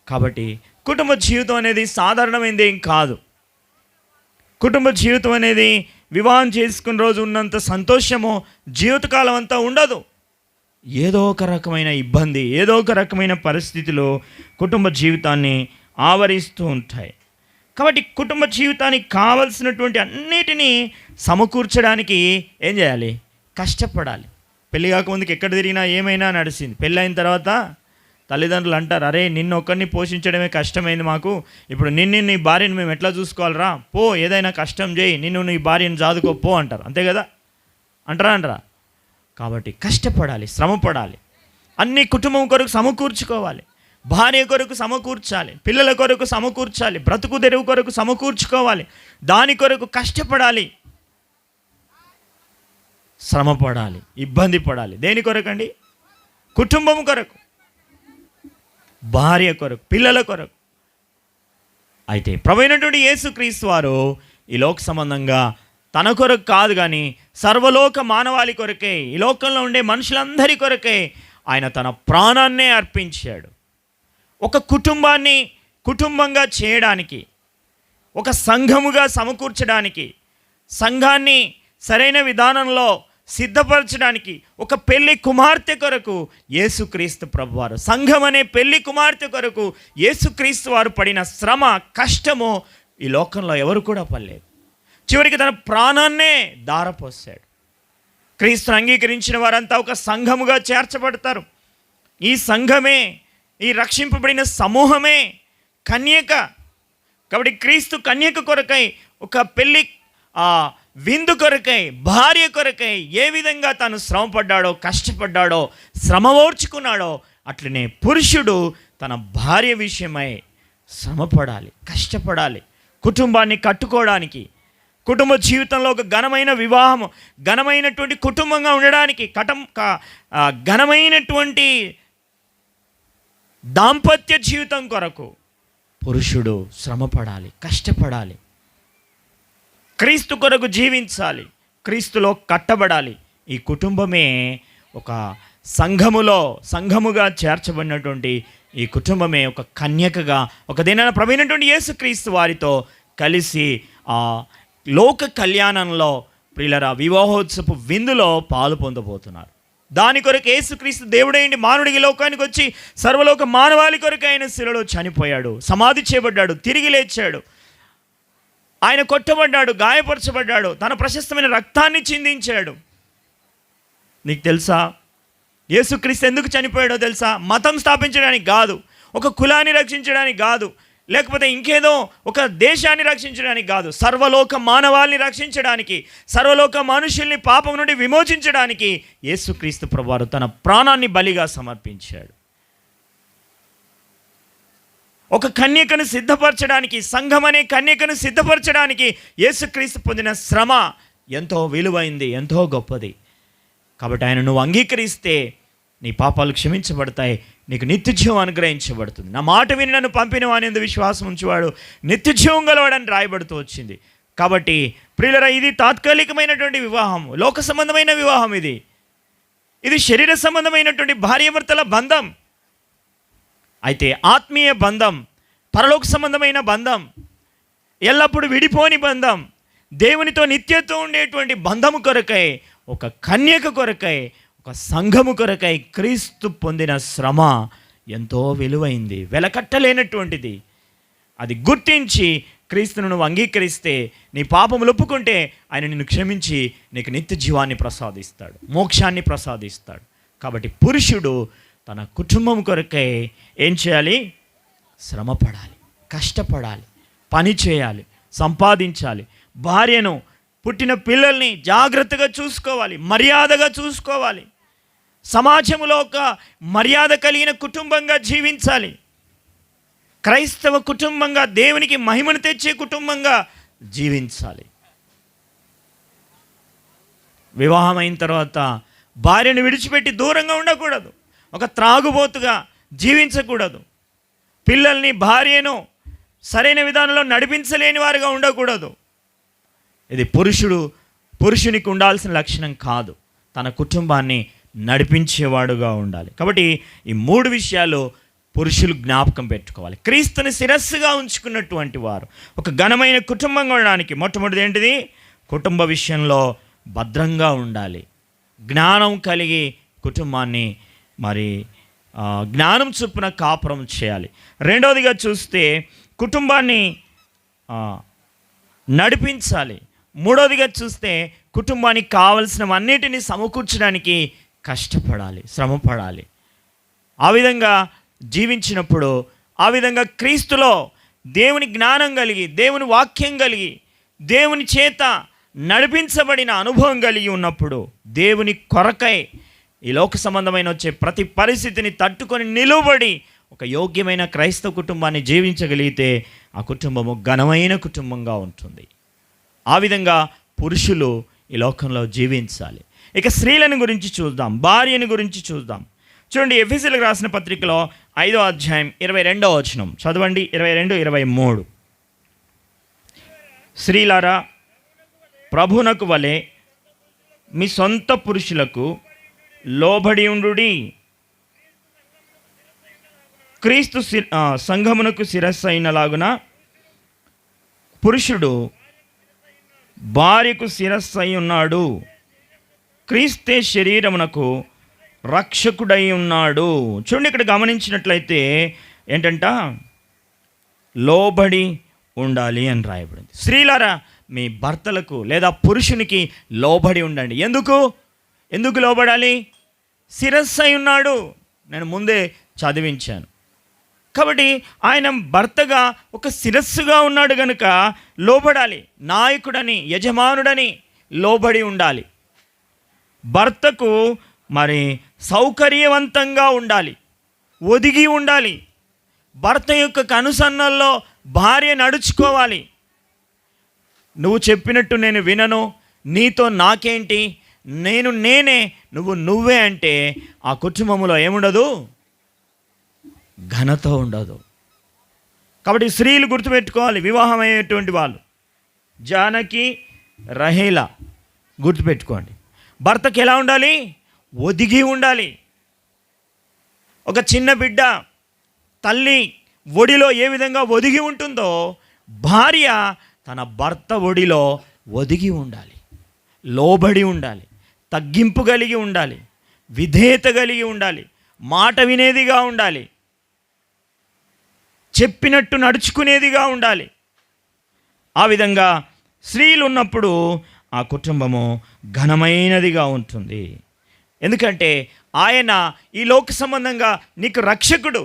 కాబట్టి కుటుంబ జీవితం అనేది సాధారణమైనది ఏం కాదు. కుటుంబ జీవితం అనేది వివాహం చేసుకున్న రోజు ఉన్నంత సంతోషము జీవితకాలం అంతా ఉండదు. ఏదో ఒక రకమైన ఇబ్బంది, ఏదో ఒక రకమైన పరిస్థితిలో కుటుంబ జీవితాన్ని ఆవరిస్తూ ఉంటాయి. కాబట్టి కుటుంబ జీవితానికి కావలసినటువంటి అన్నిటినీ సమకూర్చడానికి ఏం చేయాలి? కష్టపడాలి. పెళ్ళి కాకముందుకు ఎక్కడ తిరిగినా ఏమైనా నడిచింది. పెళ్ళి అయిన తర్వాత తల్లిదండ్రులు అంటారు, అరే నిన్ను ఒక్కరిని పోషించడమే కష్టమైంది మాకు, ఇప్పుడు నీ భార్యను మేము ఎట్లా చూసుకోవాలరా, పో ఏదైనా కష్టం చేయి, నిన్ను నీ భార్యను జాదుకో పో అంటారు. అంతే కదా, అంటారా? కాబట్టి కష్టపడాలి, శ్రమ పడాలి, అన్ని కుటుంబం కొరకు సమకూర్చుకోవాలి, భార్య కొరకు సమకూర్చాలి, పిల్లల కొరకు సమకూర్చాలి, బ్రతుకు తెరువు కొరకు సమకూర్చుకోవాలి, దాని కొరకు కష్టపడాలి, శ్రమ పడాలి, ఇబ్బంది పడాలి. దేని కొరకండి? కుటుంబం కొరకు, భార్య కొరకు, పిల్లల కొరకు. అయితే ప్రభువైనటువంటి యేసుక్రీస్తు వారు ఈ లోక సంబంధంగా తన కొరకు కాదు కానీ సర్వలోక మానవాళి కొరకే, ఈ లోకంలో ఉండే మనుషులందరి కొరకే ఆయన తన ప్రాణాన్నే అర్పించాడు. ఒక కుటుంబాన్ని కుటుంబంగా చేయడానికి, ఒక సంఘముగా సమకూర్చడానికి, సంఘాన్ని సరైన విధానంలో సిద్ధపరచడానికి, ఒక పెళ్లి కుమార్తె కొరకు యేసుక్రీస్తు ప్రభువారు, సంఘం అనే పెళ్లి కుమార్తె కొరకు యేసుక్రీస్తు వారు పడిన శ్రమ, కష్టము ఈ లోకంలో ఎవరు కూడా పడలేదు. చివరికి తన ప్రాణాన్నే ధారపోసాడు. క్రీస్తును అంగీకరించిన వారంతా ఒక సంఘముగా చేర్చబడతారు. ఈ సంఘమే, ఈ రక్షింపబడిన సమూహమే కన్యక. కాబట్టి క్రీస్తు కన్యక కొరకై, ఒక పెళ్లి విందు కొరకై, భార్య కొరకై ఏ విధంగా తాను శ్రమపడ్డాడో, కష్టపడ్డాడో, శ్రమ ఓర్చుకున్నాడో, అట్లనే పురుషుడు తన భార్య విషయమై శ్రమపడాలి, కష్టపడాలి. కుటుంబాన్ని కట్టుకోవడానికి, కుటుంబ జీవితంలో ఒక ఘనమైన వివాహం, ఘనమైనటువంటి కుటుంబంగా ఉండడానికి, ఘనమైనటువంటి దాంపత్య జీవితం కొరకు పురుషుడు శ్రమపడాలి, కష్టపడాలి, క్రీస్తు కొరకు జీవించాలి, క్రీస్తులో కట్టబడాలి. ఈ కుటుంబమే ఒక సంఘముగా చేర్చబడినటువంటి ఈ కుటుంబమే ఒక కన్యకగా, ఒక దినాన ప్రభువైనటువంటి యేసుక్రీస్తు వారితో కలిసి ఆ లోక కళ్యాణంలో ప్రియులరా వివాహోత్సవ విందులో పాలు పొందబోతున్నారు. దాని కొరకు యేసుక్రీస్తు దేవుడైండి మానవుడికి లోకానికి వచ్చి సర్వలోక మానవాళి కొరకు ఆయన శిలలో చనిపోయాడు, సమాధి చేయబడ్డాడు, తిరిగి లేచాడు. ఆయన కొట్టబడ్డాడు, గాయపరచబడ్డాడు, తన ప్రశస్తమైన రక్తాన్ని చిందించాడు. నీకు తెలుసా యేసుక్రీస్తు ఎందుకు చనిపోయాడో తెలుసా? మతం స్థాపించడానికి కాదు, ఒక కులాన్ని రక్షించడానికి కాదు, లేకపోతే ఇంకేదో ఒక దేశాన్ని రక్షించడానికి కాదు, సర్వలోక మానవాళిని రక్షించడానికి, సర్వలోక మనుషుల్ని పాపం నుండి విమోచించడానికి యేసుక్రీస్తు ప్రభువారు తన ప్రాణాన్ని బలిగా సమర్పించాడు. ఒక కన్యకను సిద్ధపరచడానికి, సంఘం అనే కన్యకను సిద్ధపరచడానికి యేసుక్రీస్తు పొందిన శ్రమ ఎంతో విలువైంది, ఎంతో గొప్పది. కాబట్టి ఆయన నువ్వు అంగీకరిస్తే నీ పాపాలు క్షమించబడతాయి, నీకు నిత్యజీవం అనుగ్రహించబడుతుంది. నా మాట విని నన్ను పంపిన వాని విశ్వాసం ఉంచేవాడు నిత్యజీవం గలవాడని రాయబడుతూ వచ్చింది. కాబట్టి ప్రియులరా, ఇది తాత్కాలికమైనటువంటి వివాహం, లోక సంబంధమైన వివాహం. ఇది శరీర సంబంధమైనటువంటి భార్యాభర్తల బంధం. అయితే ఆత్మీయ బంధం, పరలోక సంబంధమైన బంధం, ఎల్లప్పుడూ విడిపోని బంధం, దేవునితో నిత్యత్వం ఉండేటువంటి బంధము కొరకై, ఒక కన్యక కొరకై, ఒక సంఘము కొరకై క్రీస్తు పొందిన శ్రమ ఎంతో విలువైంది, వెలకట్టలేనటువంటిది. అది గుర్తించి క్రీస్తును నువ్వు అంగీకరిస్తే, నీ పాపములు ఒప్పుకుంటే ఆయన నిన్ను క్షమించి నీకు నిత్య జీవాన్ని ప్రసాదిస్తాడు, మోక్షాన్ని ప్రసాదిస్తాడు. కాబట్టి పురుషుడు తన కుటుంబం కొరకై ఏం చేయాలి? శ్రమపడాలి, కష్టపడాలి, పని చేయాలి, సంపాదించాలి. భార్యను, పుట్టిన పిల్లల్ని జాగ్రత్తగా చూసుకోవాలి, మర్యాదగా చూసుకోవాలి. సమాజంలో ఒక మర్యాద కలిగిన కుటుంబంగా జీవించాలి. క్రైస్తవ కుటుంబంగా, దేవునికి మహిమను తెచ్చే కుటుంబంగా జీవించాలి. వివాహం అయిన తర్వాత భార్యను విడిచిపెట్టి దూరంగా ఉండకూడదు, ఒక త్రాగుబోతుగా జీవించకూడదు. పిల్లల్ని, భార్యను సరైన విధానంలో నడిపించలేని వారుగా ఉండకూడదు. ఇది పురుషునికి ఉండాల్సిన లక్షణం కాదు, తన కుటుంబాన్ని నడిపించేవాడుగా ఉండాలి. కాబట్టి ఈ 3 విషయాలు పురుషులు జ్ఞాపకం పెట్టుకోవాలి. క్రీస్తుని శిరస్సుగా ఉంచుకున్నటువంటి వారు ఒక ఘనమైన కుటుంబంగా ఉండడానికి మొట్టమొదటిది ఏంటిది? కుటుంబ విషయంలో భద్రంగా ఉండాలి, జ్ఞానం కలిగి కుటుంబాన్ని జ్ఞానం చొప్పున కాపురం చేయాలి. రెండవదిగా చూస్తే కుటుంబాన్ని నడిపించాలి. మూడవదిగా చూస్తే కుటుంబానికి కావలసినవన్నిటిని సమకూర్చడానికి కష్టపడాలి, శ్రమపడాలి. ఆ విధంగా జీవించినప్పుడు, ఆ విధంగా క్రీస్తులో దేవుని జ్ఞానం కలిగి, దేవుని వాక్యం కలిగి, దేవుని చేత నడిపించబడిన అనుభవం కలిగి ఉన్నప్పుడు, దేవుని కొరకై ఈ లోక సంబంధమైన వచ్చే ప్రతి పరిస్థితిని తట్టుకొని నిలువబడి ఒక యోగ్యమైన క్రైస్తవ కుటుంబాన్ని జీవించగలిగితే ఆ కుటుంబము ఘనమైన కుటుంబంగా ఉంటుంది. ఆ విధంగా పురుషులు ఈ లోకంలో జీవించాలి. ఇక స్త్రీలను గురించి చూద్దాం, భార్యను గురించి చూద్దాం. చూడండి, ఎఫెసీయులకు రాసిన పత్రికలో 5వ అధ్యాయం 22వ వచనం చదవండి. 22, 23. స్త్రీలారా ప్రభునకు వలె మీ సొంత పురుషులకు లోబడి ఉండుడి. క్రీస్తు సంఘమునకు శిరస్సు అయినలాగున పురుషుడు భార్యకు శిరస్సు అయి ఉన్నాడు. క్రీస్తే శరీరమునకు రక్షకుడై ఉన్నాడు. చూడండి, ఇక్కడ గమనించినట్లయితే ఏంటంట, లోబడి ఉండాలి అని రాయబడింది. స్త్రీలారా, మీ భర్తలకు లేదా పురుషునికి లోబడి ఉండండి. ఎందుకు లోబడాలి? శిరస్సు అయి ఉన్నాడు. నేను ముందే చదివించాను. కాబట్టి ఆయన భర్తగా ఒక శిరస్సుగా ఉన్నాడు కనుక లోబడాలి. నాయకుడని, యజమానుడని లోబడి ఉండాలి. భర్తకు మరి సౌకర్యవంతంగా ఉండాలి, ఒదిగి ఉండాలి. భర్త యొక్క కనుసన్నల్లో భార్య నడుచుకోవాలి. నువ్వు చెప్పినట్టు నేను వినను, నీతో నాకేంటి, నేనే, నువ్వే అంటే ఆ కుటుంబంలో ఏముండదు, ఘనత ఉండదు. కాబట్టి స్త్రీలు గుర్తుపెట్టుకోవాలి, వివాహం అయ్యేటువంటి వాళ్ళు. జానకి, రహేలా గుర్తుపెట్టుకోండి. భర్తకి ఎలా ఉండాలి? ఒదిగి ఉండాలి. ఒక చిన్న బిడ్డ తల్లి ఒడిలో ఏ విధంగా ఒదిగి ఉంటుందో, భార్య తన భర్త ఒడిలో ఒదిగి ఉండాలి, లోబడి ఉండాలి, తగ్గింపు కలిగి ఉండాలి, విధేయత కలిగి ఉండాలి, మాట వినేదిగా ఉండాలి, చెప్పినట్టు నడుచుకునేదిగా ఉండాలి. ఆ విధంగా స్త్రీలు ఉన్నప్పుడు ఆ కుటుంబము ఘనమైనదిగా ఉంటుంది. ఎందుకంటే ఆయన ఈ లోక సంబంధంగా నీకు రక్షకుడు,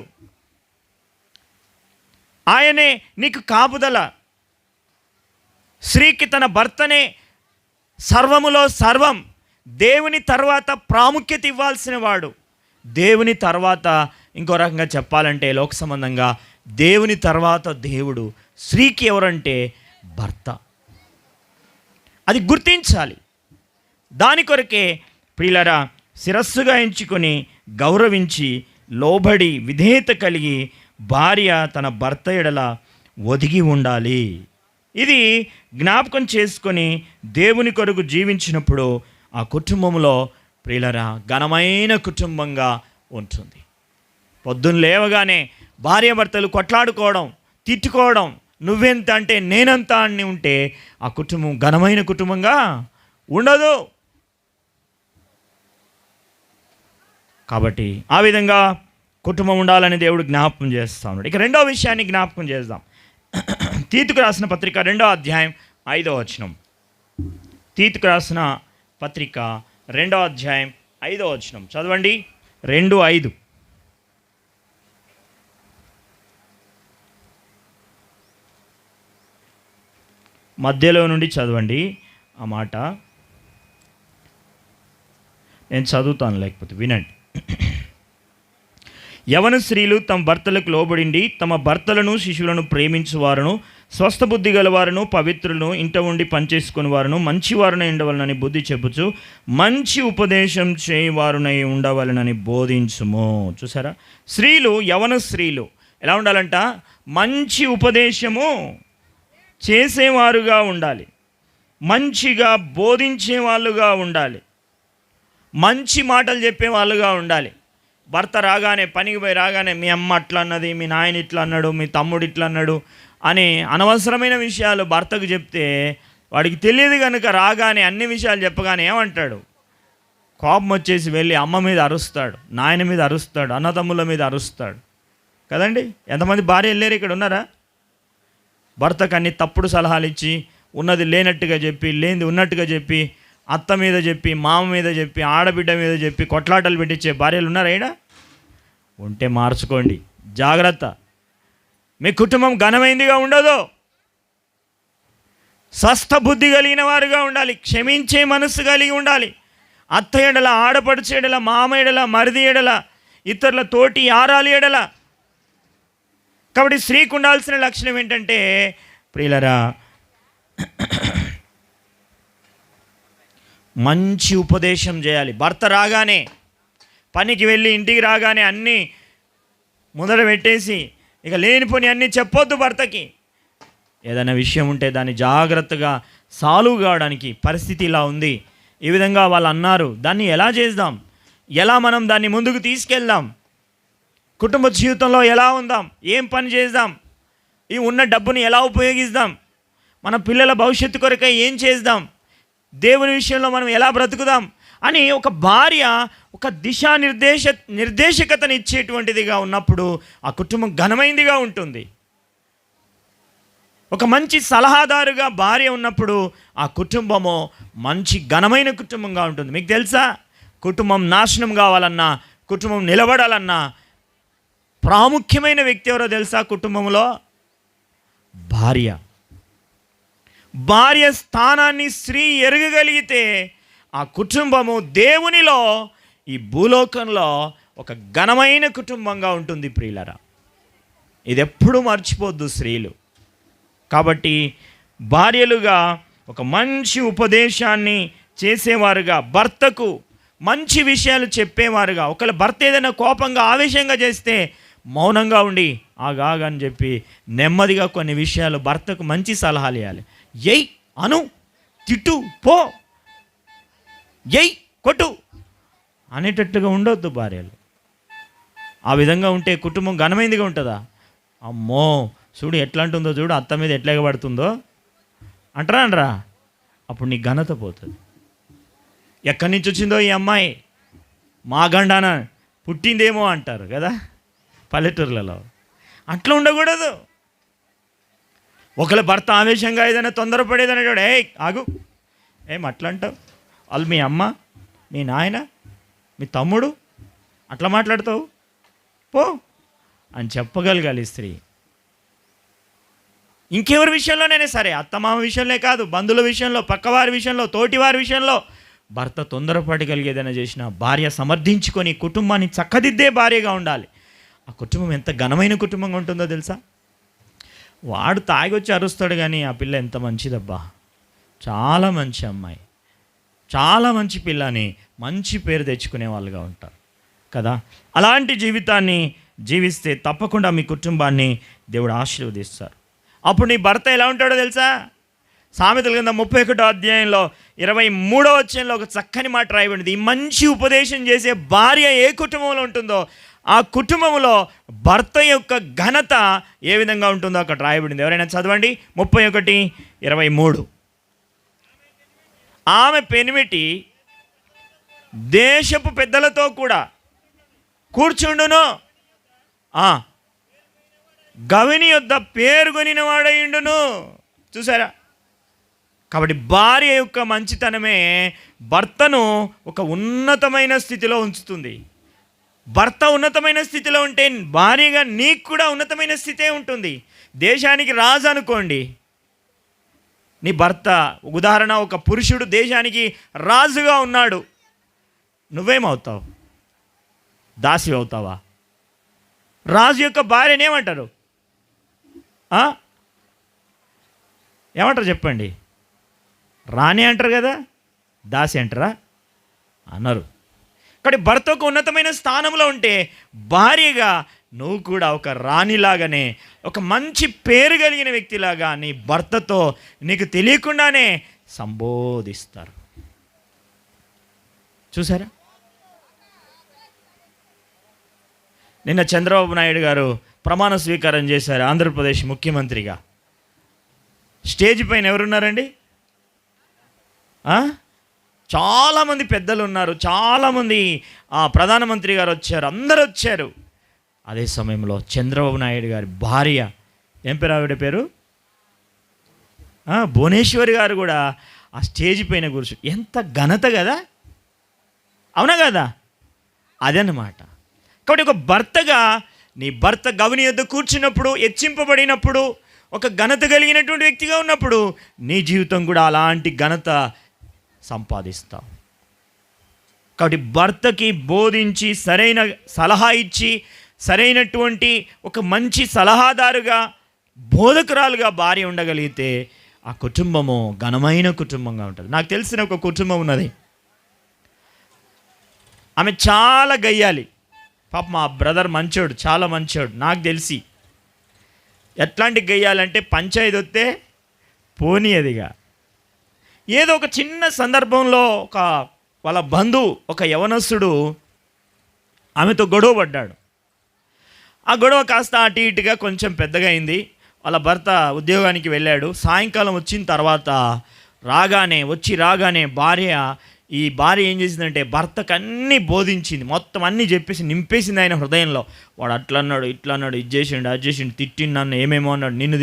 ఆయనే నీకు కాపుదల. స్త్రీకి తన భర్తనే సర్వములో సర్వం. దేవుని తర్వాత ప్రాముఖ్యత ఇవ్వాల్సిన వాడు. దేవుని తర్వాత, ఇంకో రకంగా చెప్పాలంటే లోక సంబంధంగా, దేవుని తర్వాత దేవుడు స్త్రీకి ఎవరంటే భర్త. అది గుర్తించాలి. దాని కొరకే ప్రియులారా, శిరస్సుగా ఎంచుకొని గౌరవించి లోబడి విధేయత కలిగి భార్య తన భర్త ఎడల ఒదిగి ఉండాలి. ఇది జ్ఞాపకం చేసుకొని దేవుని కొరకు జీవించినప్పుడు ఆ కుటుంబంలో ప్రియులారా ఘనమైన కుటుంబంగా ఉంటుంది. పొద్దున్న లేవగానే భార్యాభర్తలు కొట్లాడుకోవడం, తిట్టుకోవడం, నువ్వెంత అంటే నేనంత అని ఉంటే ఆ కుటుంబం ఘనమైన కుటుంబంగా ఉండదు. కాబట్టి ఆ విధంగా కుటుంబం ఉండాలని దేవుడు జ్ఞాపకం చేస్తా ఉన్నాడు. ఇక రెండో విషయాన్ని జ్ఞాపకం చేద్దాం. తీతుకు రాసిన పత్రిక 2వ అధ్యాయం 5వ వచనం. తీతుకు రాసిన పత్రిక 2వ అధ్యాయం 5వ వచనం చదవండి. 2:5. మధ్యలో నుండి చదవండి ఆ మాట. నేను చదువుతాను, లేకపోతే వినండి. యవన స్త్రీలు తమ భర్తలకు లోబడిండి తమ భర్తలను శిశువులను ప్రేమించువారును, స్వస్థబుద్ధి గలవారును, పవిత్రులను, ఇంట ఉండి పనిచేసుకుని వారును, మంచివారునై ఉండవలనని బుద్ధి చెప్పుచు మంచి ఉపదేశం చేయవారునై ఉండవలనని బోధించుము. చూసారా, స్త్రీలు, యవన స్త్రీలు ఎలా ఉండాలంట? మంచి ఉపదేశము చేసేవారుగా ఉండాలి, మంచిగా బోధించే వాళ్ళుగా ఉండాలి, మంచి మాటలు చెప్పే వాళ్ళుగా ఉండాలి. భర్త రాగానే, పనికి పోయి రాగానే మీ అమ్మ అట్లా అన్నది, మీ నాయన ఇట్లా అన్నాడు, మీ తమ్ముడు ఇట్లా అన్నాడు అని అనవసరమైన విషయాలు భర్తకు చెప్తే వాడికి తెలియదు కనుక రాగానే అన్ని విషయాలు చెప్పగానే ఏమంటాడు? కోపం వచ్చేసి వెళ్ళి అమ్మ మీద అరుస్తాడు, నాయన మీద అరుస్తాడు, అన్నదమ్ముల మీద అరుస్తాడు కదండి. ఎంతమంది భార్య వెళ్ళారు ఇక్కడ ఉన్నారా? భర్తకు అన్ని తప్పుడు సలహాలు ఇచ్చి, ఉన్నది లేనట్టుగా చెప్పి, లేనిది ఉన్నట్టుగా చెప్పి, అత్త మీద చెప్పి, మామ మీద చెప్పి, ఆడబిడ్డ మీద చెప్పి కొట్లాటలు పెట్టించే భార్యలు ఉన్నారా? ఈడ ఉంటే మార్చుకోండి, జాగ్రత్త. మీ కుటుంబం ఘనమైందిగా ఉండదు. స్వస్థ బుద్ధి కలిగిన వారుగా ఉండాలి, క్షమించే మనస్సు కలిగి ఉండాలి. అత్త ఎడల, ఆడపడుచు ఎడల, మామ ఎడల, మరిది ఎడల, ఇతరుల తోటి ఆరాలి ఎడల. కాబట్టి స్త్రీకి ఉండాల్సిన లక్షణం ఏంటంటే ప్రియులరా, మంచి ఉపదేశం చేయాలి. భర్త రాగానే, పనికి వెళ్ళి ఇంటికి రాగానే అన్నీ ముందర పెట్టేసి ఇక లేనిపోని అన్నీ చెప్పొద్దు భర్తకి. ఏదైనా విషయం ఉంటే దాన్ని జాగ్రత్తగా సాల్వ్ కావడానికి పరిస్థితి ఇలా ఉంది. ఈ విధంగా వాళ్ళు అన్నారు. దాన్ని ఎలా చేద్దాం, ఎలా మనం దాన్ని ముందుకు తీసుకెళ్దాం, కుటుంబ జీవితంలో ఎలా ఉందాం, ఏం పని చేద్దాం, ఈ ఉన్న డబ్బుని ఎలా ఉపయోగిద్దాం, మన పిల్లల భవిష్యత్తు కొరకై ఏం చేద్దాం, దేవుని విషయంలో మనం ఎలా బ్రతుకుదాం అని ఒక భార్య ఒక నిర్దేశకతను ఇచ్చేటువంటిదిగా ఉన్నప్పుడు ఆ కుటుంబం ఘనమైందిగా ఉంటుంది. ఒక మంచి సలహాదారుగా భార్య ఉన్నప్పుడు ఆ కుటుంబము మంచి ఘనమైన కుటుంబంగా ఉంటుంది. మీకు తెలుసా, కుటుంబం నాశనం కావాలన్నా, కుటుంబం నిలబడాలన్నా ప్రాముఖ్యమైన వ్యక్తి ఎవరో తెలుసా? కుటుంబంలో భార్య స్థానాన్ని స్త్రీ ఎరగగలిగితే ఆ కుటుంబము దేవునిలో, ఈ భూలోకంలో ఒక ఘనమైన కుటుంబంగా ఉంటుంది ప్రియులరా. ఇది ఎప్పుడూ మర్చిపోద్దు స్త్రీలు. కాబట్టి భార్యలుగా ఒక మంచి ఉపదేశాన్ని చేసేవారుగా, భర్తకు మంచి విషయాలు చెప్పేవారుగా, ఒకవేళ భర్త ఏదైనా కోపంగా ఆవేశంగా చేస్తే మౌనంగా ఉండి ఆగాగని చెప్పి నెమ్మదిగా కొన్ని విషయాలు భర్తకు మంచి సలహాలు ఇవ్వాలి. ఎయ్ అను, తిట్టు, పో, ఎయ్ కొట్టు అనేటట్టుగా ఉండొద్దు భార్యలు. ఆ విధంగా ఉంటే కుటుంబం ఘనమైందిగా ఉంటుందా? అమ్మో చూడు ఎట్లా అంటుందో, చూడు అత్త మీద ఎట్లా ఎగబడుతుందో అంటారా? అప్పుడు నీ ఘనత పోతుంది. ఎక్కడి నుంచి వచ్చిందో ఈ అమ్మాయి, మా గండాన పుట్టిందేమో అంటారు కదా పల్లెటూర్లలో. అట్లా ఉండకూడదు. ఒకళ్ళ భర్త ఆవేశంగా ఏదైనా తొందరపడేదని ఆగు, ఏం అట్లా అంటావు, వాళ్ళు మీ అమ్మ, మీ నాయన, మీ తమ్ముడు, అట్లా మాట్లాడతావు పో అని చెప్పగలగాలి స్త్రీ. ఇంకెవరి విషయంలోనైనా సరే, అత్తమామ విషయంలో కాదు, బంధువుల విషయంలో, పక్కవారి విషయంలో, తోటివారి విషయంలో భర్త తొందరపడగలిగేదైనా చేసిన భార్య సమర్థించుకొని కుటుంబాన్ని చక్కదిద్దే భార్యగా ఉండాలి. ఆ కుటుంబం ఎంత ఘనమైన కుటుంబంగా ఉంటుందో తెలుసా? వాడు తాగి వచ్చి అరుస్తాడు కానీ ఆ పిల్ల ఎంత మంచిదబ్బా, చాలా మంచి అమ్మాయి, చాలా మంచి పిల్లని మంచి పేరు తెచ్చుకునే వాళ్ళుగా ఉంటారు కదా. అలాంటి జీవితాన్ని జీవిస్తే తప్పకుండా మీ కుటుంబాన్ని దేవుడు ఆశీర్వదిస్తారు. అప్పుడు నీ భర్త ఎలా ఉంటాడో తెలుసా? సామెతల కింద 31వ అధ్యాయంలో 23వ వచనంలో ఒక చక్కని మాట రాయబడింది. ఈ మంచి ఉపదేశం చేసే భార్య ఏ కుటుంబంలో ఉంటుందో ఆ కుటుంబంలో భర్త యొక్క ఘనత ఏ విధంగా ఉంటుందో అక్కడ రాయబడింది. ఎవరైనా చదవండి 31:23. ఆమె పెనిమిటి దేశపు పెద్దలతో కూడా కూర్చుండును, గవిని యొద్ద పేరుగొనిన వాడయుండును. చూసారా? కాబట్టి భార్య యొక్క మంచితనమే భర్తను ఒక ఉన్నతమైన స్థితిలో ఉంచుతుంది. భర్త ఉన్నతమైన స్థితిలో ఉంటే భార్యగా నీకు కూడా ఉన్నతమైన స్థితే ఉంటుంది. దేశానికి రాజు అనుకోండి, నీ భర్త ఉదాహరణ, ఒక పురుషుడు దేశానికి రాజుగా ఉన్నాడు, నువ్వేమవుతావు? దాసి అవుతావా? రాజు యొక్క భార్యని ఏమంటారు? ఏమంటారు చెప్పండి? రాణి అంటారు కదా, దాసి అంటారా? అన్నారు. కాబట్టి భర్తకు ఉన్నతమైన స్థానంలో ఉంటే భార్యగా నువ్వు కూడా ఒక రాణిలాగానే, ఒక మంచి పేరు కలిగిన వ్యక్తిలాగా నీ భర్తతో నీకు తెలియకుండానే సంబోధిస్తారు. చూసారా? నిన్న చంద్రబాబు నాయుడు గారు ప్రమాణ స్వీకారం చేశారు ఆంధ్రప్రదేశ్ ముఖ్యమంత్రిగా. స్టేజ్ పైన ఎవరున్నారండి? చాలామంది పెద్దలు ఉన్నారు, చాలామంది ప్రధానమంత్రి గారు వచ్చారు, అందరూ వచ్చారు. అదే సమయంలో చంద్రబాబు నాయుడు గారి భార్య, ఏం పేరు ఆవిడ పేరు? భువనేశ్వరి గారు కూడా ఆ స్టేజ్ పైన కూర్చు. ఎంత ఘనత కదా, అవునా కదా? అదన్నమాట. కాబట్టి ఒక భర్తగా నీ భర్త గవిని యొద్ద కూర్చున్నప్పుడు, హెచ్చింపబడినప్పుడు, ఒక ఘనత కలిగినటువంటి వ్యక్తిగా ఉన్నప్పుడు నీ జీవితం కూడా అలాంటి ఘనత సంపాదిస్తావు. కాబట్టి భర్తకి బోధించి సరైన సలహా ఇచ్చి సరైనటువంటి ఒక మంచి సలహాదారుగా, బోధకురాలుగా భార్య ఉండగలిగితే ఆ కుటుంబము ఘనమైన కుటుంబంగా ఉంటుంది. నాకు తెలిసిన ఒక కుటుంబం ఉన్నది. ఆమె చాలా గయ్యాలి. పాప మా బ్రదర్ మంచోడు, చాలా మంచోడు. నాకు తెలిసి ఎట్లాంటి గయ్యాలంటే పంచాయతీ వస్తే పోనీ అదిగా ఏదో ఒక చిన్న సందర్భంలో వాళ్ళ బంధువు ఒక యవనస్తుడు ఆమెతో గొడవ పడ్డాడు. ఆ గొడవ కాస్త అటు ఇటుగా కొంచెం పెద్దగా అయింది. వాళ్ళ భర్త ఉద్యోగానికి వెళ్ళాడు. సాయంకాలం వచ్చిన తర్వాత రాగానే భార్య ఏం చేసిందంటే భర్తకు అన్నీ బోధించింది, మొత్తం అన్నీ చెప్పేసి నింపేసింది ఆయన హృదయంలో. వాడు అట్లా అన్నాడు, ఇట్లా అన్నాడు, ఇది చేసిండు, అది చేసిండు, తిట్టిండు నన్ను, ఏమేమో అన్నాడు, నన్ను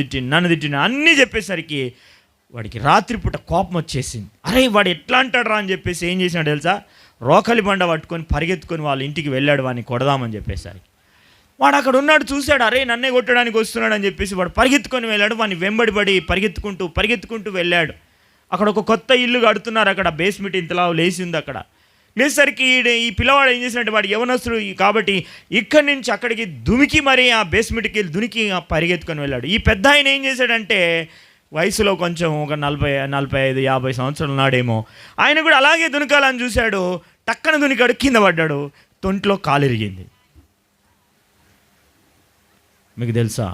తిట్టిండు అన్నీ చెప్పేసరికి వాడికి రాత్రిపూట కోపం వచ్చేసింది. అరే వాడు ఎట్లా అంటాడు రా అని చెప్పేసి ఏం చేసినాడు తెలుసా, రోకలి బండ పట్టుకొని పరిగెత్తుకొని వాళ్ళ ఇంటికి వెళ్ళాడు వాడిని కొడదామని చెప్పేసరికి. వాడు అక్కడ ఉన్నాడు, చూశాడు, అరే నన్నే కొట్టడానికి వస్తున్నాడు అని చెప్పేసి వాడు పరిగెత్తుకొని వెళ్ళాడు. వాడిని వెంబడిపడి పరిగెత్తుకుంటూ వెళ్ళాడు. అక్కడ ఒక కొత్త ఇల్లు కడుతున్నారు, అక్కడ బేస్మెంట్ ఇంతలా లేచి ఉంది. అక్కడ లేసరికి ఈ పిల్లవాడు ఏం చేసినట్టు, వాడు యవనస్తుడు కాబట్టి ఇక్కడి నుంచి అక్కడికి దుమికి మరి ఆ బేస్మెంట్కి వెళ్ళి దునికి పరిగెత్తుకొని వెళ్ళాడు. ఈ పెద్ద ఆయన ఏం చేశాడంటే వయసులో కొంచెం ఒక 40-45-50 సంవత్సరాలు ఉన్నాడేమో, ఆయన కూడా అలాగే దునకాలని చూశాడు. టక్కన దునికాడు, కింద పడ్డాడు, తొంట్లో కాలిరిగింది. మీకు తెలుసా,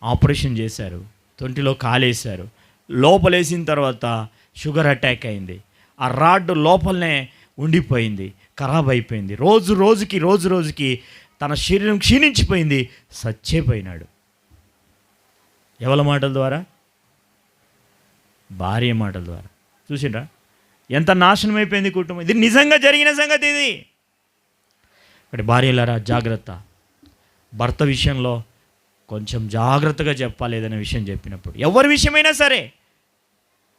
ఆపరేషన్ చేశారు, తొంటిలో కాలేశారు. లోపలేసిన తర్వాత షుగర్ అటాక్ అయింది. ఆ రాడ్ లోపలనే ఉండిపోయింది, ఖరాబ్ అయిపోయింది. రోజు రోజుకి తన శరీరం క్షీణించిపోయింది, చచ్చేపోయినాడు. ఎవరి మాటల ద్వారా? భార్య మాటల ద్వారా. చూసిండ్రా ఎంత నాశనం అయిపోయింది కుటుంబం. ఇది నిజంగా జరిగిన సంగతి. ఇది ఇక్కడ భార్యలారా జాగ్రత్త. భర్త విషయంలో కొంచెం జాగ్రత్తగా చెప్పాలి. ఏదైనా విషయం చెప్పినప్పుడు, ఎవరి విషయమైనా సరే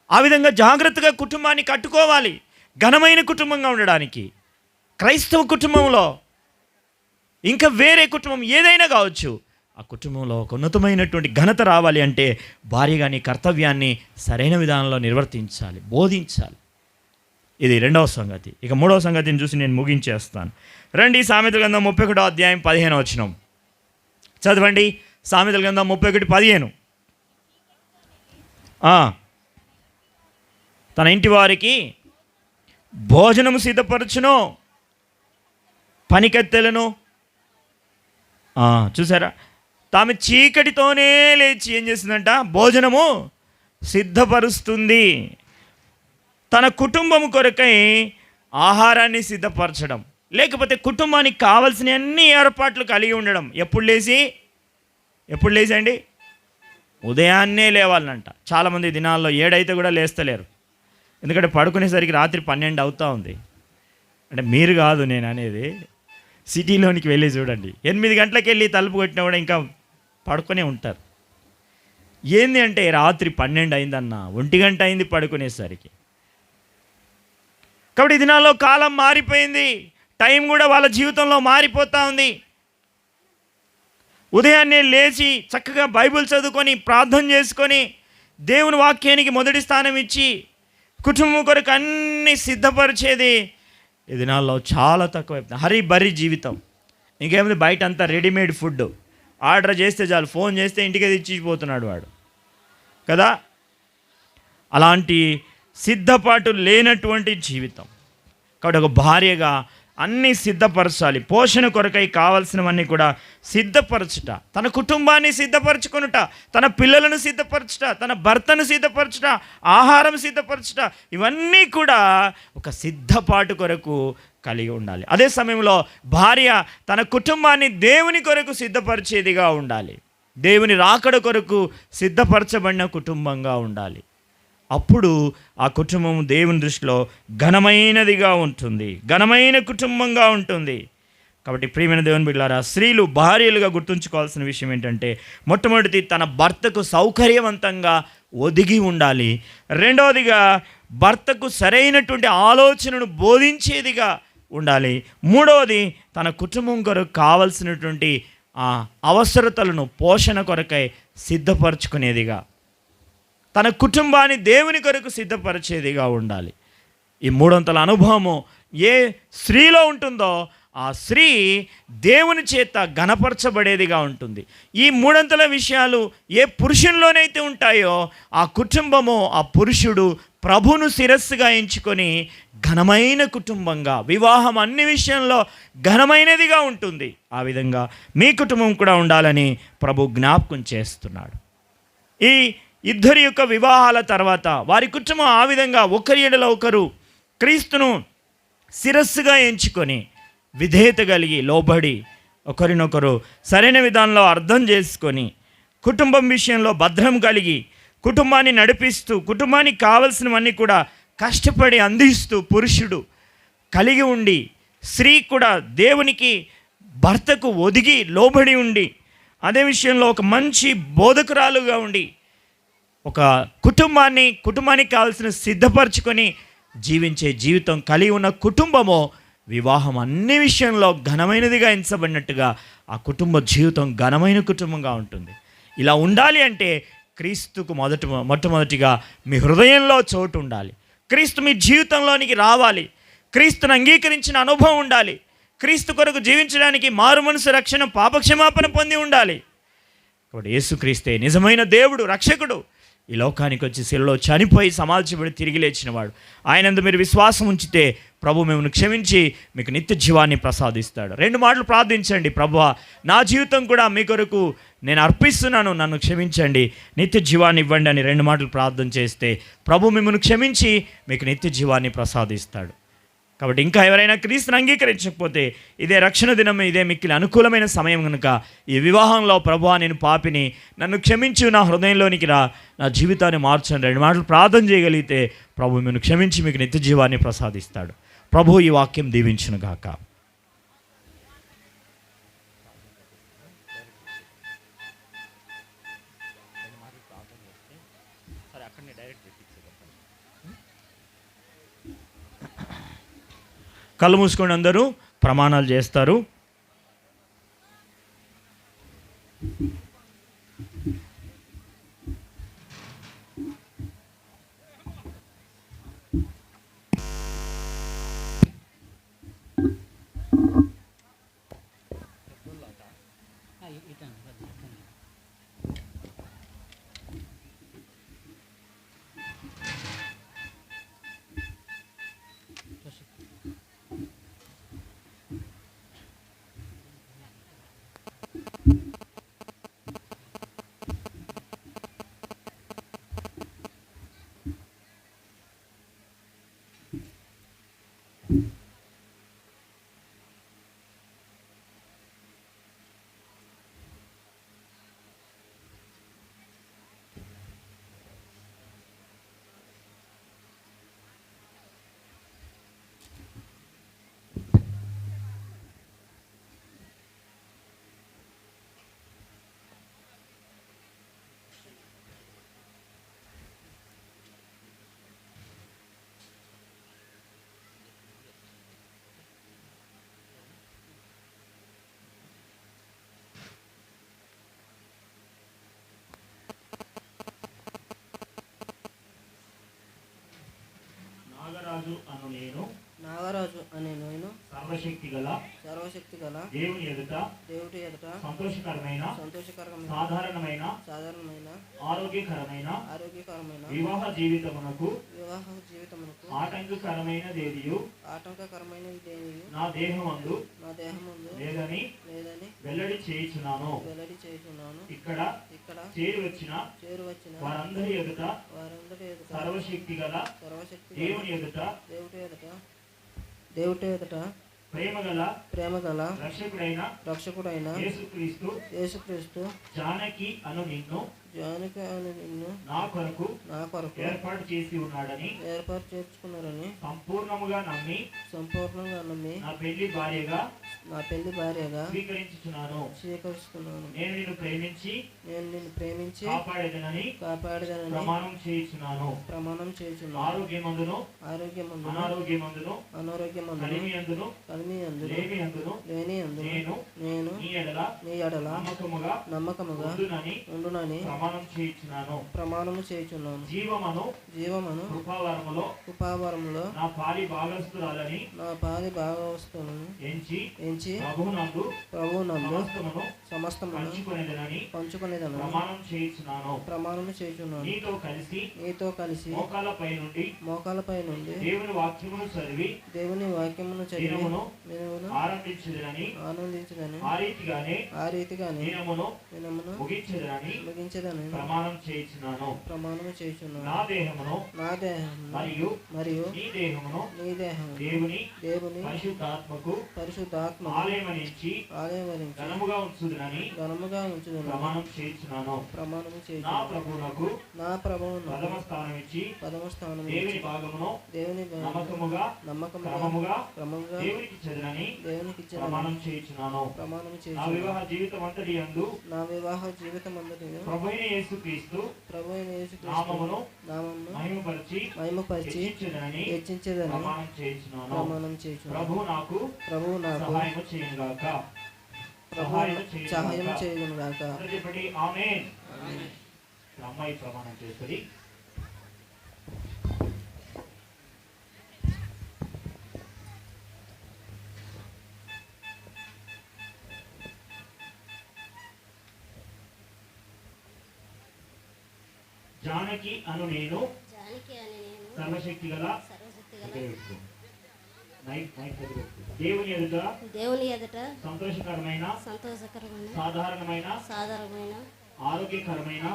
ఆ విధంగా జాగ్రత్తగా కుటుంబాన్ని కట్టుకోవాలి. ఘనమైన కుటుంబంగా ఉండడానికి, క్రైస్తవ కుటుంబంలో ఇంకా వేరే కుటుంబం ఏదైనా కావచ్చు, ఆ కుటుంబంలో ఒక ఉన్నతమైనటువంటి ఘనత రావాలి అంటే భార్య కానీ కర్తవ్యాన్ని సరైన విధానంలో నిర్వర్తించాలి, బోధించాలి. ఇది రెండవ సంగతి. ఇక మూడవ సంగతిని చూసి నేను ముగించేస్తాను. రండి, సామెతల గ్రంథం 31వ అధ్యాయం 15వ వచనం చదవండి. సామెతల గ్రంథం 31:15. తన ఇంటి వారికి భోజనము సిద్ధపరచును, పనికత్తెలను చూసారా, తాము చీకటితోనే లేచి ఏం చేస్తుందంట, భోజనము సిద్ధపరుస్తుంది. తన కుటుంబం కొరకై ఆహారాన్ని సిద్ధపరచడం, లేకపోతే కుటుంబానికి కావలసిన అన్ని ఏర్పాట్లు కలిగి ఉండడం. ఎప్పుడు లేచి అండి? ఉదయాన్నే లేవాలంట. చాలామంది దినాల్లో 7 అయితే కూడా లేస్తలేరు, ఎందుకంటే పడుకునేసరికి రాత్రి 12 అవుతూ ఉంది. అంటే మీరు కాదు నేను అనేది, సిటీలోనికి వెళ్ళి చూడండి, 8 గంటలకు వెళ్ళి తలుపు కొట్టినా కూడా ఇంకా పడుకునే ఉంటారు. ఏంది అంటే రాత్రి 12 అయిందన్న, 1 గంట అయింది పడుకునేసరికి. కాబట్టి ఈ దినాల్లో కాలం మారిపోయింది, టైం కూడా వాళ్ళ జీవితంలో మారిపోతూ ఉంది. ఉదయాన్నే లేచి చక్కగా బైబిల్ చదువుకొని ప్రార్థన చేసుకొని దేవుని వాక్యానికి మొదటి స్థానం ఇచ్చి కుటుంబం కొరకు అన్నీ సిద్ధపరిచేది ఈ దినాల్లో చాలా తక్కువ. హరి జీవితం. ఇంకేముంది, బయట అంతా రెడీమేడ్ ఫుడ్ ఆర్డర్ చేస్తే చాలు, ఫోన్ చేస్తే ఇంటికే తెచ్చిపోతున్నాడు వాడు కదా. అలాంటి సిద్ధపాటు లేనటువంటి జీవితం. కాబట్టి ఒక భార్యగా అన్నీ సిద్ధపరచాలి. పోషణ కొరకై కావాల్సినవన్నీ కూడా సిద్ధపరచుట, తన కుటుంబాన్ని సిద్ధపరచుకొనుట, తన పిల్లలను సిద్ధపరచుట, తన భర్తను సిద్ధపరచుట, ఆహారం సిద్ధపరచుట, ఇవన్నీ కూడా ఒక సిద్ధపాటు కొరకు కలిగి ఉండాలి. అదే సమయంలో భార్య తన కుటుంబాన్ని దేవుని కొరకు సిద్ధపరిచేదిగా ఉండాలి. దేవుని రాకడ కొరకు సిద్ధపరచబడిన కుటుంబంగా ఉండాలి. అప్పుడు ఆ కుటుంబం దేవుని దృష్టిలో ఘనమైనదిగా ఉంటుంది, ఘనమైన కుటుంబంగా ఉంటుంది. కాబట్టి ప్రియమైన దేవుని బిడ్డలారా, స్త్రీలు భార్యలుగా గుర్తుంచుకోవాల్సిన విషయం ఏంటంటే, మొట్టమొదటిది తన భర్తకు సౌకర్యవంతంగా ఒదిగి ఉండాలి. రెండవదిగా భర్తకు సరైనటువంటి ఆలోచనను బోధించేదిగా ఉండాలి. మూడవది తన కుటుంబం కొరకు కావలసినటువంటి అవసరతలను పోషణ కొరకై సిద్ధపరచుకునేదిగా, తన కుటుంబాన్ని దేవుని కొరకు సిద్ధపరిచేదిగా ఉండాలి. ఈ మూడొంతల అనుభవము ఏ స్త్రీలో ఉంటుందో ఆ స్త్రీ దేవుని చేత ఘనపరచబడేదిగా ఉంటుంది. ఈ మూడొంతల విషయాలు ఏ పురుషునిలోనైతే ఉంటాయో ఆ కుటుంబము, ఆ పురుషుడు ప్రభును శిరస్సుగా ఎంచుకొని ఘనమైన కుటుంబంగా, వివాహం అన్ని విషయంలో ఘనమైనదిగా ఉంటుంది. ఆ విధంగా మీ కుటుంబం కూడా ఉండాలని ప్రభు జ్ఞాపకం చేస్తున్నాడు. ఈ ఇద్దరి యొక్క వివాహాల తర్వాత వారి కుటుంబం ఆ విధంగా ఒకరి ఎడల ఒకరు క్రీస్తును శిరస్సుగా ఎంచుకొని విధేయత కలిగి లోబడి ఒకరినొకరు సరైన విధానంలో అర్థం చేసుకొని కుటుంబం విషయంలో భద్రం కలిగి కుటుంబాన్ని నడిపిస్తూ కుటుంబానికి కావలసినవన్నీ కూడా కష్టపడి అందిస్తూ పురుషుడు కలిగి ఉండి, స్త్రీ కూడా దేవునికి భర్తకు ఒదిగి లోబడి ఉండి, అదే విషయంలో ఒక మంచి బోధకురాలుగా ఉండి ఒక కుటుంబానికి కావాల్సిన సిద్ధపరచుకొని జీవించే జీవితం కలిగి ఉన్న కుటుంబము వివాహం అన్ని విషయంలో ఘనమైనదిగా ఎంచబడినట్టుగా ఆ కుటుంబ జీవితం ఘనమైన కుటుంబంగా ఉంటుంది. ఇలా ఉండాలి అంటే క్రీస్తుకు మొట్టమొదటిగా మీ హృదయంలో చోటు ఉండాలి. క్రీస్తు మీ జీవితంలోనికి రావాలి. క్రీస్తును అంగీకరించిన అనుభవం ఉండాలి. క్రీస్తు కొరకు జీవించడానికి మారు మనసు రక్షణ పాపక్షమాపణ పొంది ఉండాలి. కాబట్టి యేసుక్రీస్తే నిజమైన దేవుడు, రక్షకుడు. ఈ లోకానికి వచ్చి శిలలో చనిపోయి సమాధించబడి తిరిగి లేచినవాడు. ఆయనందు మీరు విశ్వాసం ఉంచితే ప్రభు మిమ్మల్ని క్షమించి మీకు నిత్య జీవాన్ని ప్రసాదిస్తాడు. 2 మాటలు ప్రార్థించండి. ప్రభువా, నా జీవితం కూడా మీ కొరకు నేను అర్పిస్తున్నాను, నన్ను క్షమించండి, నిత్య జీవాన్ని ఇవ్వండి అని 2 మాటలు ప్రార్థన చేస్తే ప్రభు మిమ్మల్ని క్షమించి మీకు నిత్య జీవాన్ని ప్రసాదిస్తాడు. కాబట్టి ఇంకా ఎవరైనా క్రీస్తుని అంగీకరించకపోతే ఇదే రక్షణ దినం, ఇదే మిక్కిలి అనుకూలమైన సమయం కనుక ఈ వివాహంలో ప్రభువా నేను పాపిని, నన్ను క్షమించు, నా హృదయంలోనికి రా, నా జీవితాన్ని మార్చండి 2 మాటలు ప్రార్థన చేయగలిగితే ప్రభు మిమ్మల్ని క్షమించి మీకు నిత్య జీవాన్ని ప్రసాదిస్తాడు. ప్రభు ఈ వాక్యం దీవించును గాక. కళ్ళు మూసుకొని అందరూ ప్రమాణాలు చేస్తారు. నాగరాజు అనే నేను సర్వశక్తి గల దేవుని ఎదుట సంతోషకరమైన సాధారణమైన ఆరోగ్యకరమైన వివాహ జీవితమునకు ఆటంకకరమైనదేది నా దేహమందు లేదని వెల్లడి చేయుచున్నాను. ఇక్కడ చేరు వచ్చిన వారందరి ఎదుట సర్వశక్తి గల దేవుని ఎదుట ప్రేమగల రక్షకుడైన యేసుక్రీస్తు జానకి అను నిన్ను నా కొరకు ఏర్పాటు చేసి ఉన్నాడని చేసుకున్నారని సంపూర్ణంగా నమ్మి నా పెళ్లి భార్యగా స్వీకరిస్తున్నాను. నేను నిన్ను ప్రేమించి కాపాడేదనని ప్రమాణం చేయుచున్నాను. ఆరోగ్యమందును అనారోగ్యమందును లేమియందును నేను నీ ఎడల నమ్మకముగా ఉండునని ప్రమాణము చేయుచున్నాను. జీవమును కృపావరములో నా పాలి భాగస్తులను ఎంచి ఎంచి ప్రభువునందు ప్రభువునందు సమస్తమును సమస్తమును పంచుకొనేదను ప్రమాణము చేయుచున్నాను. నీతో కలిసి మోకాలపై నుండి దేవుని వాక్యమును చదివి దినమును ఆనందించదని ఆ రీతిగానే దినమును ముగించదని ప్రమాణము చేయుచున్నాను. నా దేహమును మరియు నీ దేహము దేవుని పరిశుద్ధాత్మ ఆలయమనించి ఘనముగా ఉంచుదునని ప్రమాణం చేయుచున్నాను. నా ప్రభువునకు ప్రథమ స్థానం ఇచ్చి దేవుని నమ్మకముగా దేవునికి ఇచ్చెదనని ప్రమాణం చేయుచున్నాను. నా వివాహ జీవితం అంతటి యందు ప్రభువైన యేసుక్రీస్తు నామమును మహిమపరిచి హెచ్చించెదనని ప్రమాణం చేయుచున్నాను. ప్రభువు నాకు సహాయము చేయునుగాక. సహాయం చేయనుగాక. చెప్పండి ఆమేన్. అమ్మాయి ప్రమాణం చేస్తుంది. జానకి అను నేను సర్వశక్తి గల దేవుని ఎదుట సంతోషకరమైన సాధారణమైన ఆరోగ్యకరమైన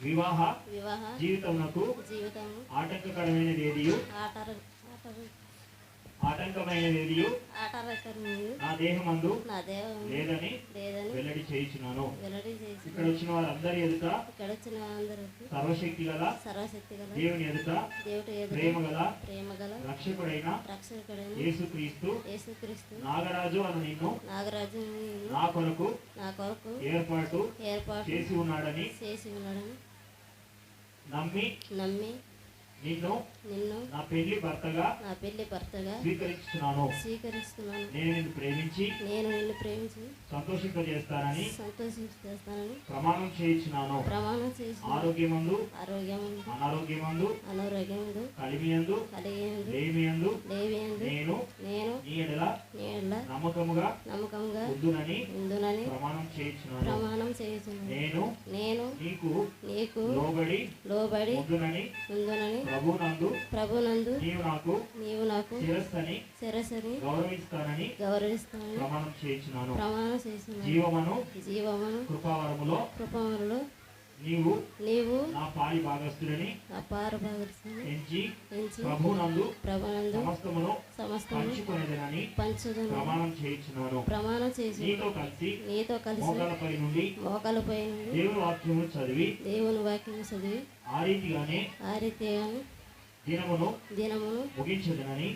వివాహ జీవితమునకు ఆటంకమైనదేదియు నా దేహమందు లేదని వెల్లడి చేయుచున్నాను. ఇక్కడ వచ్చిన వారందరి ఎదుట సర్వశక్తి గల దేవుని ఎదుట ప్రేమ గల రక్షకుడైన యేసుక్రీస్తు నాగరాజు అను నిన్ను నా కొరకు ఏర్పాటు చేసి ఉన్నాడని నమ్మి నిన్ను నా పెళ్లి భర్తగా స్వీకరిస్తున్నాను. నేను నిన్ను ప్రేమించి సంతోషింపజేస్తానని ప్రమాణం చేయించున్నాను. ఆరోగ్యమందు అనారోగ్యమందు కలిమియందు లేమియందు నేను నీ ఎడల నమ్మకముగా ఉందునని ప్రమాణం చేయించున్నాను. నేను నీకు లోబడి ఉందునని ప్రభునందు నీవు నాకు శిరస్సుని గౌరవిస్తానని ప్రమాణం చేయించున్నాను. జీవమును కృపావరములో నీవు నా పాలి భాగస్తులని ఎంచి ప్రభునందు సమస్తమును పంచుకొనేదనని ప్రమాణం చేయించున్నాను. నీతో కలిసి మోకాలపై నుండి దేవుని వాక్యము చదివి ఆ రీతిగానే దినమును ముగించదనని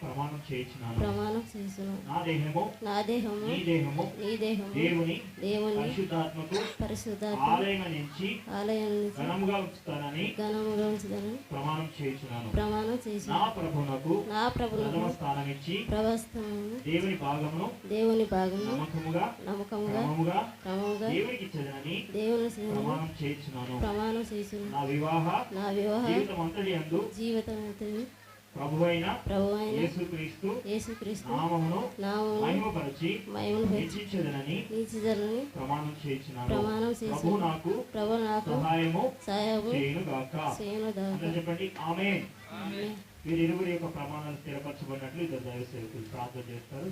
ప్రమాణం చేయించున్నాను. నా దేహము నీ దేహము దేవుని పరిశుద్ధాత్మకు ఆలయమనించి ఘనముగా ఉంచుతానని ప్రమాణం చేయించున్నాను. నా ప్రభువునకు ప్రథమ స్థానం ఇచ్చి దేవుని భాగమును నమ్మకముగా దేవునికి ఇచ్చేదనని ప్రమాణం చేయించున్నాను. నా వివాహ జీవితం అంతటి యందు ప్రభువైన యేసుక్రీస్తు నామమును మహిమపరిచి హెచ్చించెదనని ప్రమాణం చేయించున్నాను. ప్రభువు నాకు సహాయము చేయునుగాక. చెప్పండి ఆమేన్. వీరిరువురి యొక్క ప్రమాణాలు స్థిరపరచబడినట్లు ఇద్దరు దైవ సేవకులు ప్రార్థన చేస్తారు.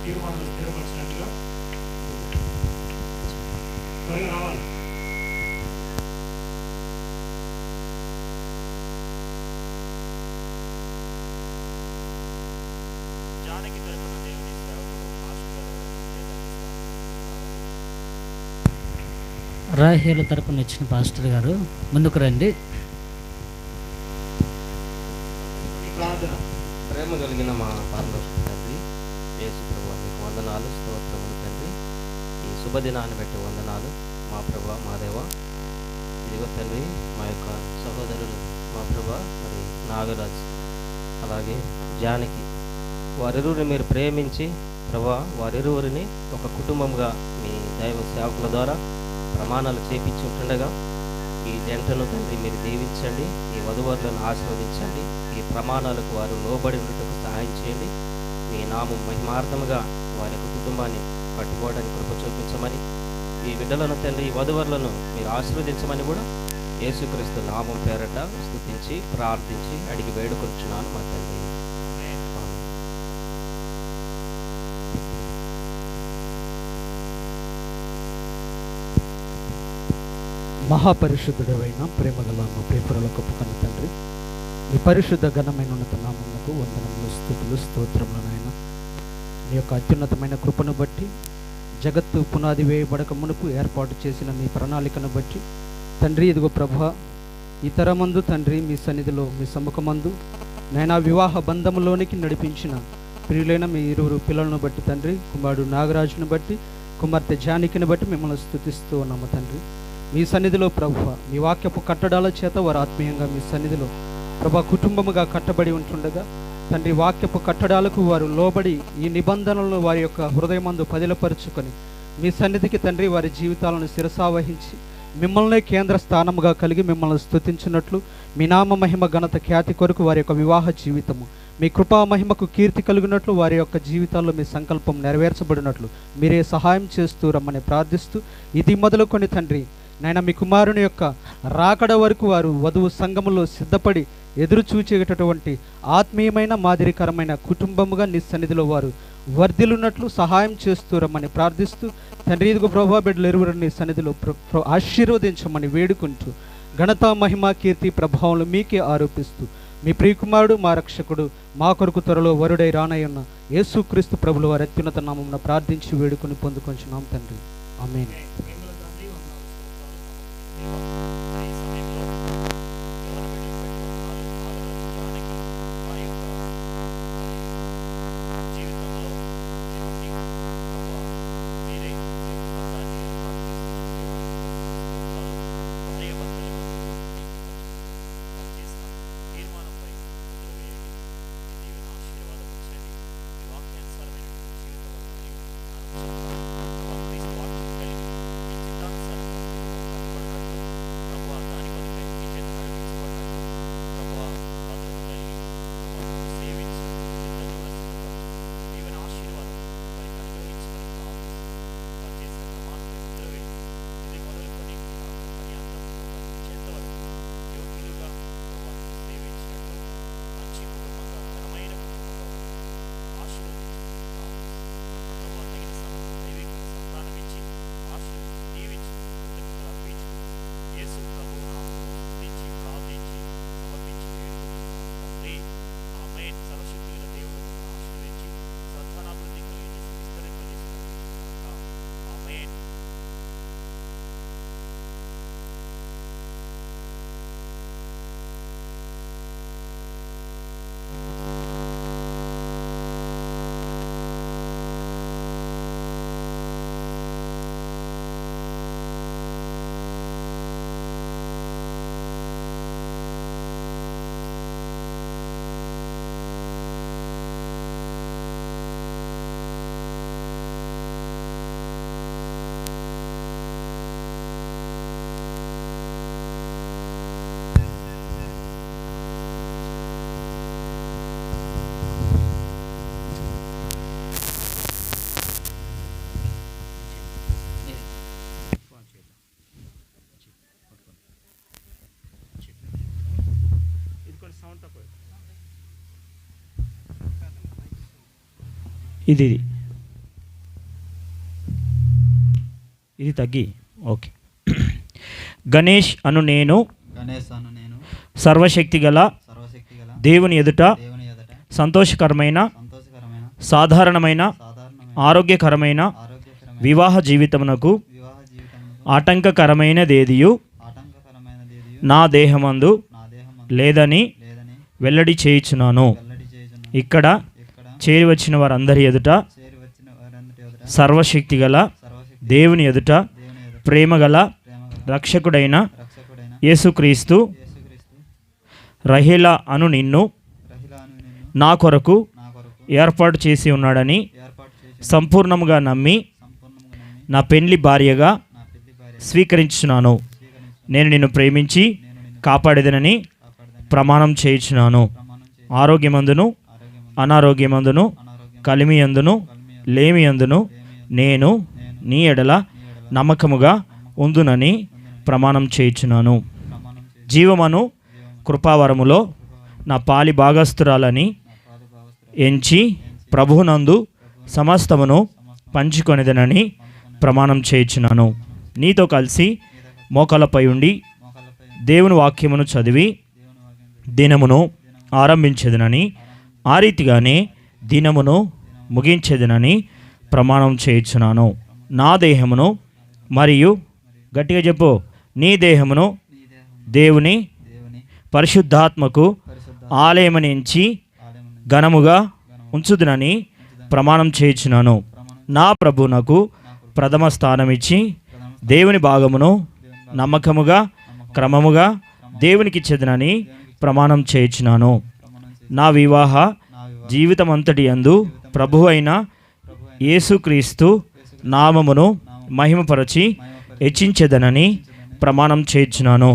తీర్మానాలు స్థిరపరిచినట్టుగా త్వరగా రావాలి. జానకి తరపున దేవుని రాహేలు తరపున ఇచ్చిన పాస్టర్ గారు ముందుకు రండి. ప్రేమ కలిగిన మా పరలోక తండ్రి యేసు ప్రభువా, మీకు వందనాలు, స్తోత్రములు తండ్రి. ఈ శుభదినాన్ని బట్టి వందనాలు మా ప్రభువా, మా దేవ. ఈ ఇదిగో తండ్రి మా యొక్క సహోదరులు మా ప్రభా మరి నాగరాజ్ అలాగే జానకి వారిరువురిని మీరు ప్రేమించి ప్రభా వారిరువురిని ఒక కుటుంబంగా మీ దైవ సేవకుల ద్వారా ప్రమాణాలు చేపించి ఉంటుండగా ఈ జంటను తండ్రి మీరు దీవించండి, ఈ వధువరులను ఆశీర్వదించండి, ఈ ప్రమాణాలకు వారు లోబడి ఉండటకు సహాయం చేయండి. మీ నామం మహిమార్థముగా వారి యొక్క కుటుంబాన్ని పట్టుకోవడానికి కృప చూపించమని, ఈ బిడ్డలను తండ్రి ఈ వధువరులను మీరు ఆశీర్వదించమని కూడా యేసుక్రీస్తు నామం పేరట స్తుతించి ప్రార్థించి అడిగి వేడుకొచ్చున్నాను మా తండ్రి. మహాపరిశుద్ధుడైన ప్రేమగల మా ప్రియపురల గొప్ప కన్న తండ్రి, మీ పరిశుద్ధ ఘనమైన ఉన్నత నామమునకు వందనములు, స్తుతులు, స్తోత్రములు నాయన. నీ యొక్క అత్యున్నతమైన కృపను బట్టి, జగత్తు పునాది వేయబడక మునుపు ఏర్పాటు చేసిన నీ ప్రణాళికను బట్టి తండ్రి, ఇదిగో ప్రభా ఈ తరమందు తండ్రి మీ సన్నిధిలో మీ సముఖమందు నైనా వివాహ బంధములోనికి నడిపించిన ప్రియులైన మీ ఇరువురు పిల్లలను బట్టి తండ్రి, కుమారుడు నాగరాజును బట్టి, కుమార్తె జానకిని బట్టి మిమ్మల్ని స్తుతిస్తూ ఉన్నాము తండ్రి. మీ సన్నిధిలో ప్రభువ మీ వాక్యపు కట్టడాల చేత వారు ఆత్మీయంగా మీ సన్నిధిలో ప్రభా కుటుంబముగా కట్టబడి ఉంటుండగా తండ్రి, వాక్యపు కట్టడాలకు వారు లోబడి ఈ నిబంధనలను వారి యొక్క హృదయమందు పదిలపరుచుకొని మీ సన్నిధికి తండ్రి వారి జీవితాలను శిరసావహించి మిమ్మల్నే కేంద్ర స్థానముగా కలిగి మిమ్మల్ని స్తుతించినట్లు మీ నామ మహిమ ఘనత ఖ్యాతి కొరకు వారి యొక్క వివాహ జీవితము మీ కృపా మహిమకు కీర్తి కలిగినట్లు వారి యొక్క జీవితాల్లో మీ సంకల్పం నెరవేర్చబడినట్లు మీరే సహాయం చేస్తూ రమ్మని ప్రార్థిస్తూ, ఇది మొదలుకొని తండ్రి నాయన మీ కుమారుని యొక్క రాకడ వరకు వారు వధువు సంఘములో సిద్ధపడి ఎదురు చూచేటటువంటి ఆత్మీయమైన మాదిరికరమైన కుటుంబముగా నీ సన్నిధిలో వారు వర్ధిల్లున్నట్లు సహాయం చేస్తూ రమ్మని ప్రార్థిస్తూ తండ్రి, ఇదిగో ప్రభా బిడ్డలు ఇరువురు నీ సన్నిధిలో ఆశీర్వదించమని వేడుకుంటూ ఘనత మహిమ కీర్తి ప్రభావాలు మీకే ఆరోపిస్తూ మీ ప్రియకుమారుడు మా రక్షకుడు మా కొరకు త్వరలో వరుడై రానయ్యున్న యేసుక్రీస్తు ప్రభుల వారి అత్యున్నత నామమున ప్రార్థించి వేడుకొని పొందుకొంచున్నాం తండ్రి. ఆమేన్. ఇది తగ్గి ఓకే. గణేష్ అను నేను సర్వశక్తి గల దేవుని ఎదుట సంతోషకరమైన సాధారణమైన ఆరోగ్యకరమైన వివాహ జీవితమునకు ఆటంకకరమైనదేదియు నా దేహమందు లేదని వెల్లడి చేయుచున్నాను. ఇక్కడ చేరి వచ్చిన వారందరి ఎదుట సర్వశక్తి గల దేవుని ఎదుట ప్రేమగల రక్షకుడైన యేసుక్రీస్తు రహీల అను నిన్ను నా కొరకు ఏర్పాటు చేసి ఉన్నాడని సంపూర్ణముగా నమ్మి నా పెండ్లి భార్యగా స్వీకరించున్నాను. నేను నిన్ను ప్రేమించి కాపాడేదనని ప్రమాణం చేయుచున్నాను. ఆరోగ్యమందును అనారోగ్యమందును కలిమియందును లేమియందును నేను నీ ఎడల నమ్మకముగా ఉందునని ప్రమాణం చేయుచున్నాను. జీవమను కృపావరములో నా పాలి భాగస్థురాలని ఎంచి ప్రభువునందు సమస్తమును పంచుకొనిదనని ప్రమాణం చేయుచున్నాను. నీతో కలిసి మోకాళ్ళపై ఉండి దేవుని వాక్యమును చదివి దినమును ఆరంభించేదనని, ఆ రీతిగానే దినమును ముగించేదనని ప్రమాణం చేయుచున్నాను. నా దేహమును మరియు గట్టిగా చెప్పు, నీ దేహమును దేవుని పరిశుద్ధాత్మకు ఆలయమని ఎంచి ఘనముగా ఉంచుదునని ప్రమాణం చేయుచున్నాను. నా ప్రభువునకు ప్రథమ స్థానమిచ్చి దేవుని భాగమును నమ్మకముగా క్రమముగా దేవునికి ఇచ్చేదనని ప్రమాణం చేయుచున్నాను. నా వివాహ జీవితమంతటి యందు ప్రభువు అయిన యేసుక్రీస్తు నామమును మహిమపరచి హెచ్చించేదనని ప్రమాణం చేయుచున్నాను.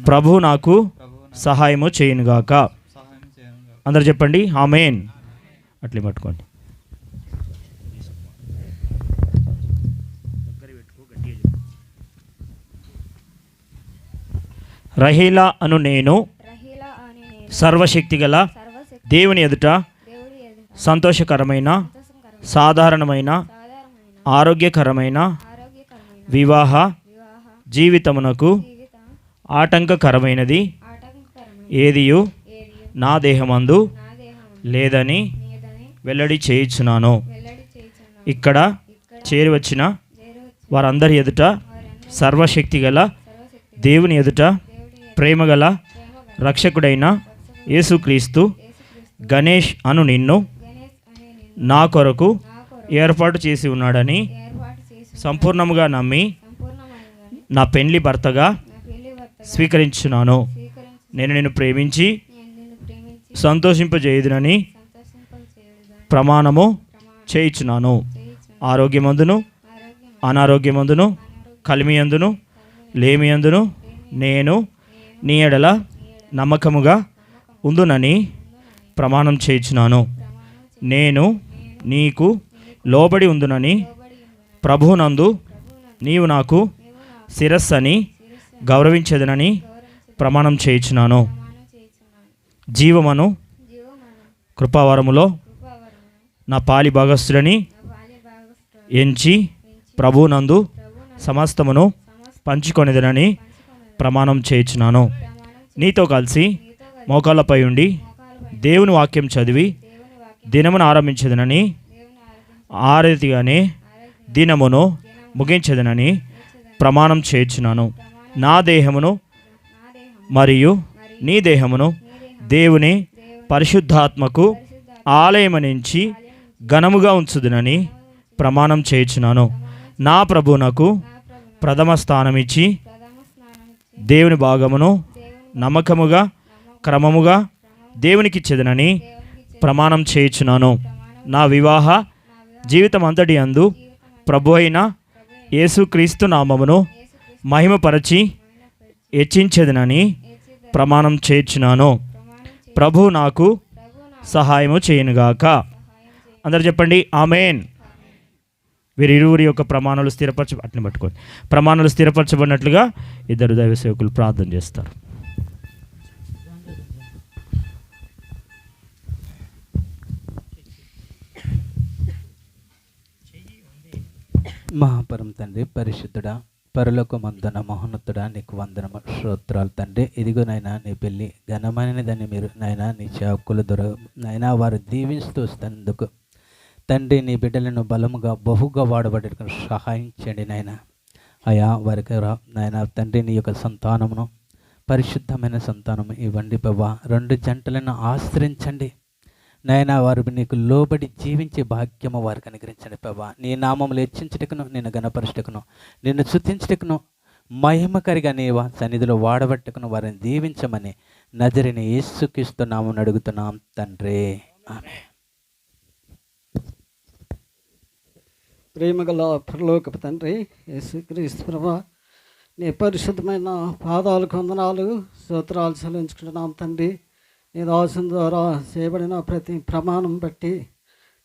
ప్రభు నాకు సహాయము చేయునుగాక. అందరు చెప్పండి ఆమేన్. అట్లే పట్టుకోండి. రహీల అను నేను సర్వశక్తిగల దేవుని ఎదుట సంతోషకరమైన సాధారణమైన ఆరోగ్యకరమైన వివాహ జీవితమునకు ఆటంకకరమైనది ఏదియు నా దేహమందు లేదని వెల్లడి చేయుచున్నాను. ఇక్కడ చేరి వచ్చిన వారందరి ఎదుట సర్వశక్తిగల దేవుని ఎదుట ప్రేమగల రక్షకుడైన యేసుక్రీస్తు గణేష్ అను నిన్ను నా కొరకు ఏర్పాటు చేసి ఉన్నాడని సంపూర్ణముగా నమ్మి నా పెండ్లి భర్తగా స్వీకరించున్నాను. నేను నిన్ను ప్రేమించి సంతోషింపజేయుదునని ప్రమాణము చేయుచున్నాను. ఆరోగ్యమందును అనారోగ్యమందును కలిమియందును లేమియందును నేను నీ ఎడల నమ్మకముగా ఉందునని ప్రమాణం చేయుచున్నాను. నేను నీకు లోబడి ఉందునని ప్రభువునందు నీవు నాకు శిరస్సని గౌరవించేదనని ప్రమాణం చేయుచున్నాను. జీవమను కృపావరములో నా పాలి భాగస్థులని ఎంచి ప్రభువునందు సమస్తమును పంచుకొనిదనని ప్రమాణం చేయుచున్నాను. నీతో కలిసి మోకాళ్ళపై ఉండి దేవుని వాక్యం చదివి దినమును ఆరంభించదనని, ఆ రీతిగానే దినమును ముగించదనని ప్రమాణం చేయుచున్నాను. నా దేహమును మరియు నీ దేహమును దేవుని పరిశుద్ధాత్మకు ఆలయమనించి ఘనముగా ఉంచుదునని ప్రమాణం చేయుచున్నాను. నా ప్రభువునకు ప్రథమ స్థానమిచ్చి దేవుని భాగమును నమ్మకముగా క్రమముగా దేవునికి ఇచ్చేదనని ప్రమాణం చేయుచున్నాను. నా వివాహ జీవితం అంతటి యందు ప్రభు అయిన యేసుక్రీస్తు నామమును మహిమపరచి హెచ్చించేదనని ప్రమాణం చేయుచున్నాను. ప్రభు నాకు సహాయము చేయునుగాక. అందరు చెప్పండి ఆమేన్. వీరిరువురి యొక్క ప్రమాణాలు అట్ని పట్టుకోండి. ప్రమాణాలు స్థిరపరచబడినట్లుగా ఇద్దరు దైవ సేవకులు ప్రార్థన చేస్తారు. మహాపరం తండ్రి, పరిశుద్ధుడా, పరలోకమందున మహోన్నతుడా, నీకు వందనము స్తోత్రాలు తండ్రి. ఇదిగోనైనా నీ పెళ్ళి ఘనమైనదని మీరు నాయన నీ సేవకులు నాయన వారు దీవిస్తూ వస్తున్నందుకు తండ్రి, నీ బిడ్డలను బలముగా బహుగా వాడబడేందుకు సహాయం చేయండి నాయన. అయా వారికి నాయన తండ్రి నీ యొక్క సంతానమును పరిశుద్ధమైన సంతానము ఇవ్వండి ప్రభా. రెండు జంటలను ఆశ్రయించండి నాయన. వారు నీకు లోబడి జీవించే భాగ్యము వారికి అనుగ్రహించండి ప్రభా. నీ నామములు హెచ్చించుటకును, నిన్ను గణపరచుటకును, నిన్ను స్తుతించుటకును మహిమకరిగా నీ సన్నిధిలో వాడబట్టుకుని వారిని దీవించమని నజరిని యేసుక్రీస్తు నామమున అడుగుతున్నాం తండ్రి, ఆమేన్. ప్రేమగల పరలోకపు తండ్రి యేసుక్రీస్తు ప్రభువా, నీ పరిశుద్ధమైన పాదాలకు వందనాలు స్తోత్రాలు చెల్లించుకుంటున్నాం తండ్రి. నీ దాసుని ద్వారా చేయబడిన ప్రతి ప్రమాణం బట్టి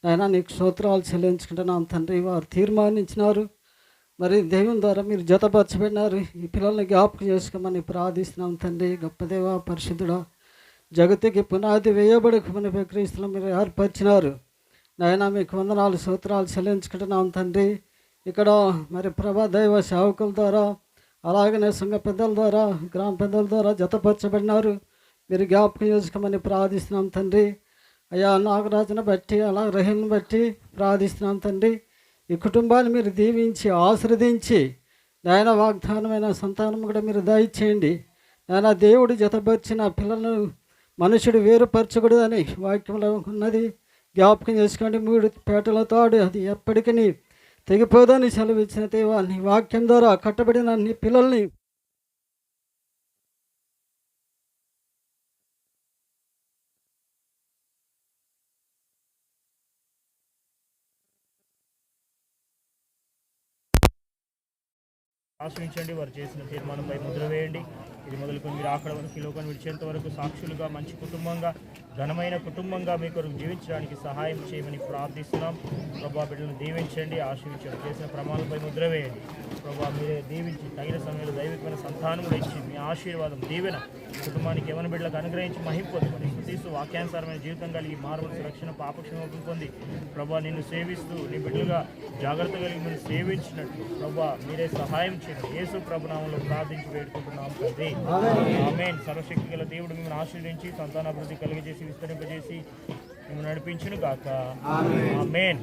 నాయన నీకు స్తోత్రాలు చెల్లించుకుంటున్నాం తండ్రి. వారు తీర్మానించినారు, మరి దేవుని ద్వారా మీరు జతపరచబడినారు. ఈ పిల్లల్ని జ్ఞాపకం చేసుకోమని ప్రార్థిస్తున్నాం తండ్రి. గొప్ప దేవ పరిశుద్ధుడా, జగత్తుకి పునాది వేయబడకమని క్రీస్తులు మీరు ఏర్పరిచినారు నాయన. మీకు వందనాలు స్తోత్రాలు చెల్లించుకుంటున్నాం తండ్రి. ఇక్కడ మరి ప్రభా దైవ సేవకుల ద్వారా అలాగనే సంఘ పెద్దల ద్వారా గ్రామ పెద్దల ద్వారా జతపరచబడినారు. మీరు జ్ఞాపకం చేసుకోమని ప్రార్థిస్తున్నాం తండ్రి. అయ్యా నాగరాజును బట్టి అలా రహిల్ని బట్టి ప్రార్థిస్తున్నాం తండ్రి. ఈ కుటుంబాన్ని మీరు దీవించి ఆశీర్వదించి నాయన వాగ్దానమైన సంతానం కూడా మీరు దయచేయండి నాయన. దేవుడు జతపరిచిన పిల్లలను మనుషుడు వేరుపరచకూడదని వాక్యంలో ఉన్నది, జ్ఞాపకం చేసుకోండి. 3 పేటల తాడు అది ఎప్పటికీ తెగిపోదని సెలవిచ్చిన దేవా, నీ వాక్యం ద్వారా కట్టబడిన నీ పిల్లల్ని ఆశ్రయించండి. వారు చేసిన తీర్మానంపై ముద్ర వేయండి. ఇది మొదలుకొని మీరు అక్కడ వరకు ఈ లోకాన్ని విడిచేంత వరకు సాక్షులుగా మంచి కుటుంబంగా ఘనమైన కుటుంబంగా మీ కొరకు జీవించడానికి సహాయం చేయమని ప్రార్థిస్తున్నాం. ప్రభా బిడ్డలను దీవించండి, ఆశ్రయించండి. చేసిన ప్రమాణంపై ముద్ర వేయండి. ప్రభా మీరే దీవించి తగిన సమయంలో దైవికమైన సంతానం కూడా ఇచ్చి మీ ఆశీర్వాదం దీవెన కుటుంబానికి యవన బిడ్డలకు అనుగ్రహించి మహింపొందుకొని స్తుతిస్తూ వాక్యానుసారమైన జీవితం కలిగి మానవుల రక్షణ పాపక్షేమం పొంది ప్రభా నిన్ను సేవిస్తూ నీ బిడ్డలుగా జాగ్రత్త కలిగి మీరు సేవించినట్టు ప్రభా మీరే సహాయం చేయండి. యేసు ప్రభునామంలో ప్రార్థించి వేడుకుంటున్నాం తండ్రి, ఆమేన్. సర్వశక్తి గల దేవుడు మిమ్మల్ని ఆశీర్వదించి సంతానాభివృద్ధి కలిగజేసి విస్తరింపజేసి మిమ్మల్ని నడిపించును గాక, ఆమేన్.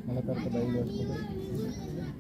మళ్ళీ తర్వాత బయలుదేరుకుంటారు.